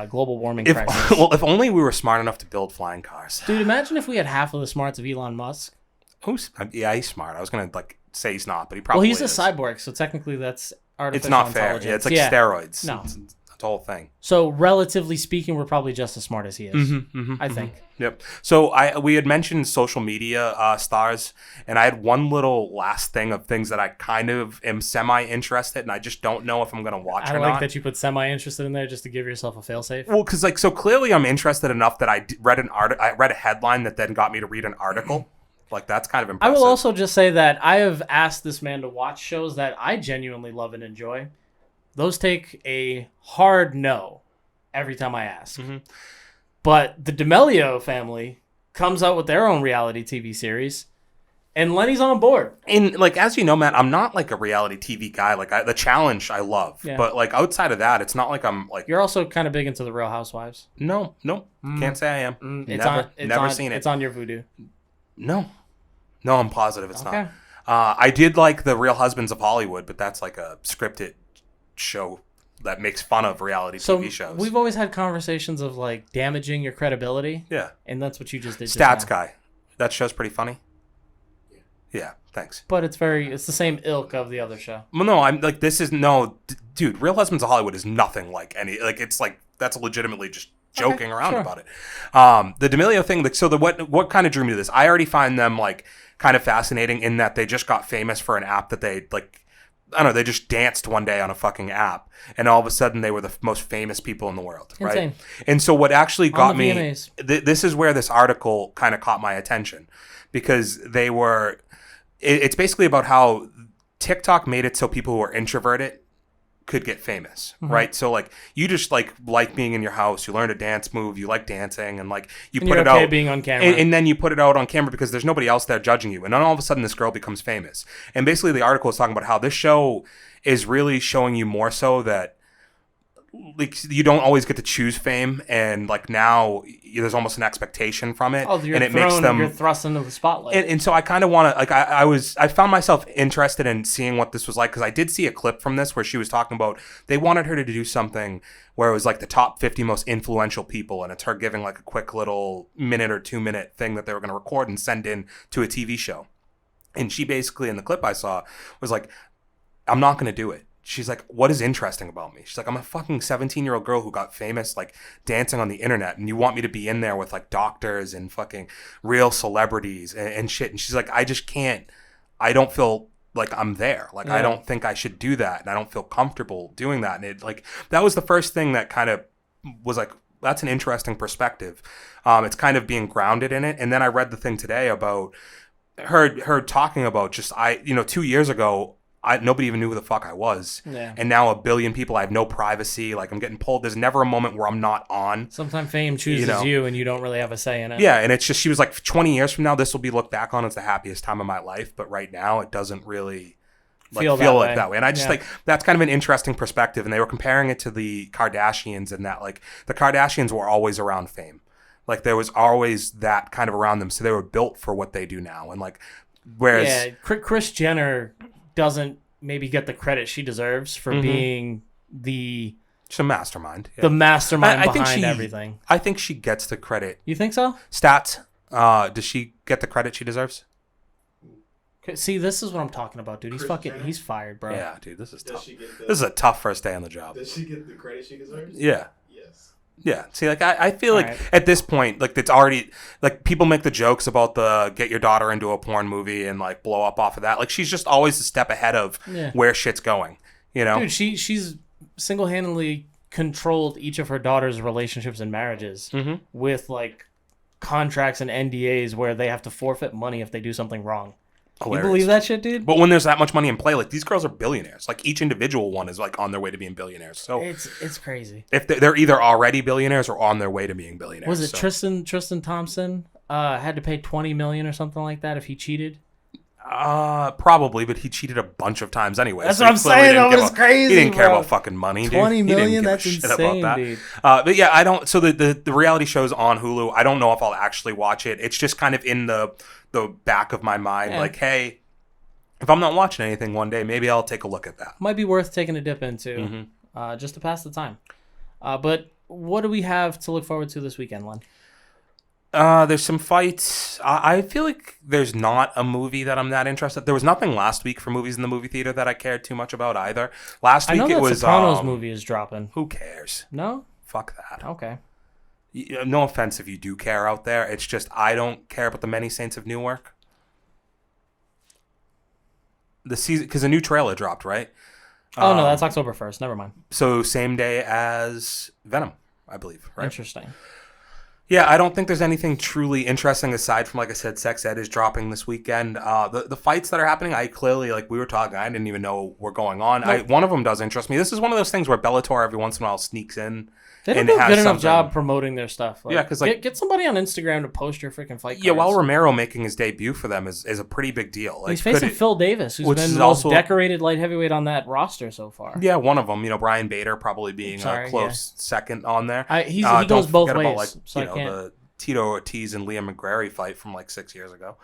global warming crisis. If only we were smart enough to build flying cars. Dude, imagine if we had half of the smarts of Elon Musk. Yeah, he's smart. I was gonna like say he's not, but he probably Well, he's is. a cyborg, so technically that's artificial It's not fair. intelligence. Yeah, it's like steroids. No. It's the whole thing. So relatively speaking, we're probably just as smart as he is. I think. Yep. So we had mentioned social media stars, and I had one little last thing of things that I kind of am semi-interested, and I just don't know if I'm going to watch I or like not. that you put semi-interested in there just to give yourself a failsafe. Well, because like so clearly I'm interested enough that I read I read a headline that then got me to read an article. Like that's kind of I impressive. will also just say that I have asked this man to watch shows that I genuinely love and enjoy. Those take a hard no every time I ask. But the D'Amelio family comes out with their own reality TV series, and Lenny's on board. And like as you know, Matt, I'm not like a reality TV guy. Like the challenge I love, Yeah. but like outside of that, it's not like I'm like You're also kind of big into the Real Housewives. no, can't say I am. It's never seen it. It's on your voodoo. No, I'm positive it's Okay. not. I did like the Real Husbands of Hollywood, but that's like a scripted show that makes fun of reality So TV shows. we've always had conversations of like damaging your credibility, Yeah. and that's what you just did. just Stats now. guy. That show's pretty funny. Yeah, thanks. But it's the same ilk of the other show. Well, no, I'm like, this is dude, Real Husbands of Hollywood is nothing like any, like, it's like, that's legitimately just joking around sure. about it. The D'Amelio thing, like, so what kind of drew me to this? I already find them, like, kind of fascinating in that they just got famous for an app that they, like, I don't know, they just danced one day on a fucking app, and all of a sudden they were the most famous people in the world, right? Insane. And so what actually got the me, VMAs. this is where this article kind of caught my attention, because they were, it's basically about how TikTok made it so people who are introverted could get famous, right? So like you just like being in your house, you learn a dance move, you like dancing, and like you put it out being on camera, and then you put it out on camera because there's nobody else there judging you, and then all of a sudden this girl becomes famous. And basically the article is talking about how this show is really showing you more so that like you don't always get to choose fame, and like now there's almost an expectation from it, and it makes them you're thrust into the spotlight. And so I kind of want to like I found myself interested in seeing what this was like, because I did see a clip from this where she was talking about they wanted her to do something where it was like the top 50 most influential people, and it's her giving like a quick little minute or 2 minute thing that they were going to record and send in to a TV show. And she basically in the clip I saw was like, I'm not going to do it. She's like, what is interesting about me? She's like, I'm a fucking 17-year-old girl who got famous, like, dancing on the internet, and you want me to be in there with, like, doctors and fucking real celebrities and shit. And she's like, I just can't. I don't feel like I'm there. Like, I don't think I should do that, and I don't feel comfortable doing that. And it, like, that was the first thing that kind of was like, that's an interesting perspective. It's kind of being grounded in it. And then I read the thing today about her talking about just, 2 years ago, nobody even knew who the fuck I was. Yeah. And now 1 billion people, I have no privacy. Like, I'm getting pulled. There's never a moment where I'm not on. Sometimes fame chooses you and you don't really have a say in it. Yeah, and it's just, she was like, 20 years from now, this will be looked back on as the happiest time of my life. But right now, it doesn't really feel like that way. And I just like, that's kind of an interesting perspective. And they were comparing it to the Kardashians, and that like the Kardashians were always around fame. Like, there was always that kind of around them. So they were built for what they do now. And like, whereas... Yeah, Kris Jenner doesn't maybe get the credit she deserves for being she's a mastermind. The mastermind behind everything. I think she gets the credit. You think so? Stats. Does she get the credit she deserves? See, this is what I'm talking about, dude. He's fired, bro. Yeah, dude, this is tough. This is a tough first day on the job. Does she get the credit she deserves? Yeah. Yes. Yeah. See, like, I feel like at this point, like, it's already, like, people make the jokes about the get your daughter into a porn movie and, like, blow up off of that. Like, she's just always a step ahead of where shit's going, you know? Dude, she's single-handedly controlled each of her daughter's relationships and marriages with, like, contracts and NDAs where they have to forfeit money if they do something wrong. Hilarious. You believe that shit, dude? But when there's that much money in play, like, these girls are billionaires. Like, each individual one is like on their way to being billionaires. So it's crazy. If they're either already billionaires or on their way to being billionaires. Was it Tristan Thompson had to pay $20 million or something like that if he cheated? Probably, but he cheated a bunch of times anyway. That's what I'm saying. That was crazy. He didn't care about fucking money. $20 million. That's insane, about that. Dude. But yeah, I don't. So the reality show's on Hulu. I don't know if I'll actually watch it. It's just kind of in the back of my mind, like, hey, if I'm not watching anything one day, maybe I'll take a look at that. Might be worth taking a dip into, just to pass the time. But what do we have to look forward to this weekend, Len? There's some fights. I feel like there's not a movie that I'm that interested. There was nothing last week for movies in the movie theater that I cared too much about either. Last week it was Sopranos movie is dropping. Who cares? No? Fuck that. Okay. No offense if you do care out there. It's just I don't care about the Many Saints of Newark. The season, because a new trailer dropped, right? Oh no, that's October 1st. Never mind. So same day as Venom, I believe, right? Interesting. Yeah, I don't think there's anything truly interesting aside from, like I said, Sex Ed is dropping this weekend. The fights that are happening, I clearly, like we were talking, I didn't even know were going on. Nope. One of them does interest me. This is one of those things where Bellator every once in a while sneaks in. They don't do a good enough job promoting their stuff. Like, because like get somebody on Instagram to post your freaking fight cards. Yeah, while Romero making his debut for them is a pretty big deal. Like, he's facing Phil Davis, who's been the most decorated light heavyweight on that roster so far. Yeah, one of them. Brian Bader probably being a close second on there. He goes both ways. About, like, so I can't. The Tito Ortiz and Liam McGregor fight from like 6 years ago.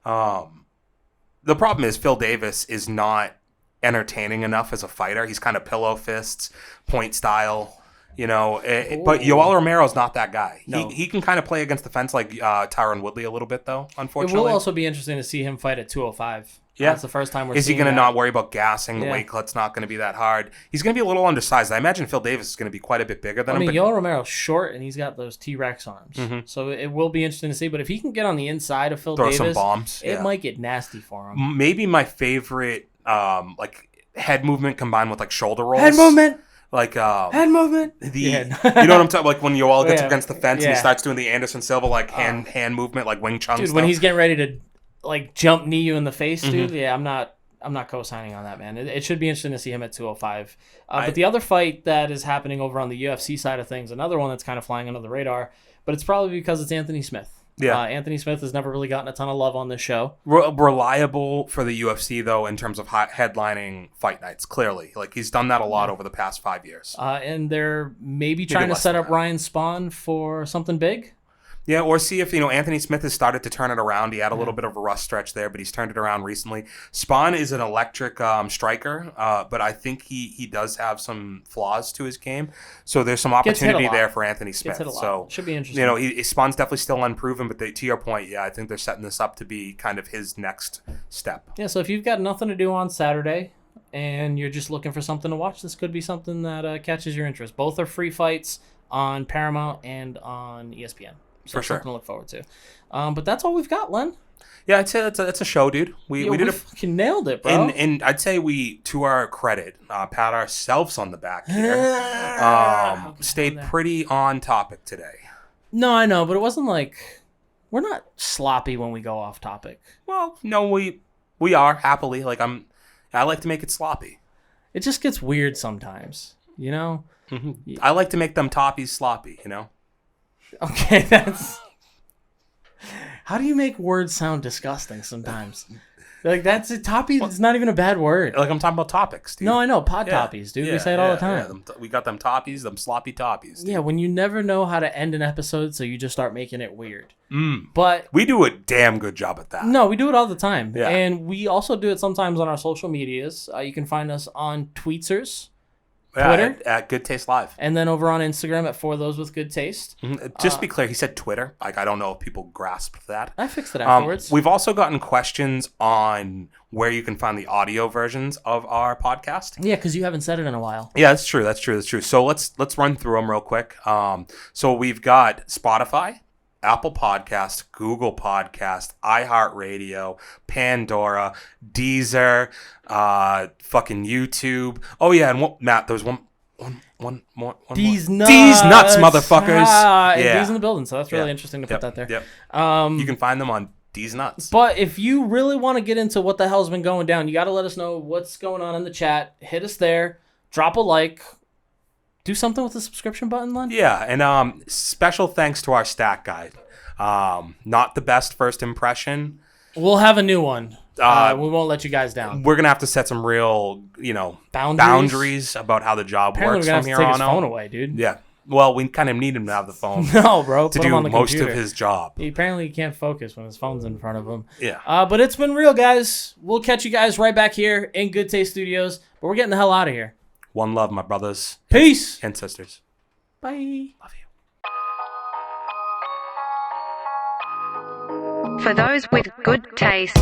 The problem is Phil Davis is not entertaining enough as a fighter. He's kind of pillow fists, point style. But Yoel Romero's not that guy. No. He can kind of play against the fence like Tyron Woodley a little bit, though, unfortunately. It will also be interesting to see him fight at 205. Yeah. That's the first time we're seeing Is he going to not worry about gassing? The weight cut's not going to be that hard. He's going to be a little undersized. I imagine Phil Davis is going to be quite a bit bigger than him. Yoel Romero's short, and he's got those T-Rex arms. Mm-hmm. So it will be interesting to see. But if he can get on the inside of Phil Davis, some bombs, it might get nasty for him. Maybe my favorite head movement combined with shoulder rolls. Head movement. Head movement. You know what I'm talking? Like when Yoel gets against the fence and he starts doing the Anderson Silva hand movement, like Wing Chun. Dude, stuff. When he's getting ready to jump knee you in the face, dude. Yeah, I'm not I'm not co-signing on that, man. It should be interesting to see him at 205. But the other fight that is happening over on the UFC side of things, another one that's kind of flying under the radar, but it's probably because it's Anthony Smith. Yeah. Anthony Smith has never really gotten a ton of love on this show. Reliable for the UFC, though, in terms of headlining fight nights, clearly. Like, he's done that a lot over the past 5 years. And they're maybe trying to set up Ryan Spawn for something big. Yeah, or see if, Anthony Smith has started to turn it around. He had a little bit of a rough stretch there, but he's turned it around recently. Spawn is an electric striker, but I think he does have some flaws to his game. So there's some opportunity there for Anthony Smith. So should be interesting. Spawn's definitely still unproven, but to your point, yeah, I think they're setting this up to be kind of his next step. Yeah, so if you've got nothing to do on Saturday and you're just looking for something to watch, this could be something that catches your interest. Both are free fights on Paramount and on ESPN. So for sure. Something to look forward to. But that's all we've got, Len. Yeah, I'd say that's a show, dude. We fucking nailed it, bro. And I'd say we, to our credit, pat ourselves on the back here. Stayed pretty on topic today. No, I know, but it wasn't like we're not sloppy when we go off topic. Well, no, we are happily. Like I like to make it sloppy. It just gets weird sometimes, you know. Mm-hmm. I like to make them toppies sloppy, you know. Okay, that's... How do you make words sound disgusting sometimes? Like, that's a toppy. It's not even a bad word. Like, I'm talking about topics, dude. No, I know. Toppies, dude. We say it all the time. Yeah. We got them toppies, them sloppy toppies. Dude. Yeah, when you never know how to end an episode, so you just start making it weird. But we do a damn good job at that. No, we do it all the time. Yeah. And we also do it sometimes on our social medias. You can find us on Tweetsers. Twitter at Good Taste Live, and then over on Instagram at For Those With Good Taste. Just to be clear, he said Twitter. Like, I don't know if people grasped that. I fixed it afterwards. We've also gotten questions on where you can find the audio versions of our podcast. Yeah, because you haven't said it in a while. Yeah, that's true. So let's run through them real quick. So we've got Spotify, Apple Podcast, Google Podcast, iHeartRadio, Pandora, Deezer, fucking YouTube. Oh yeah, and Matt, there's one more. These nuts, motherfuckers. Yeah, D's in the building, so that's really interesting to put that there. Yep. You can find them on D's Nuts. But if you really want to get into what the hell's been going down, you got to let us know what's going on in the chat. Hit us there. Drop a like. Do something with the subscription button, Len? Yeah, and special thanks to our stat guide. Not the best first impression. We'll have a new one. We won't let you guys down. We're gonna have to set some real, boundaries about how the job works from here on out. Apparently, we're gonna have to take his phone away, dude. Yeah. Well, we kind of need him to have the phone. No, bro. To do most of his job. Apparently, he can't focus when his phone's in front of him. Yeah. But it's been real, guys. We'll catch you guys right back here in Good Taste Studios. But we're getting the hell out of here. One love, my brothers. Peace. And sisters. Bye. Love you. For those with good taste.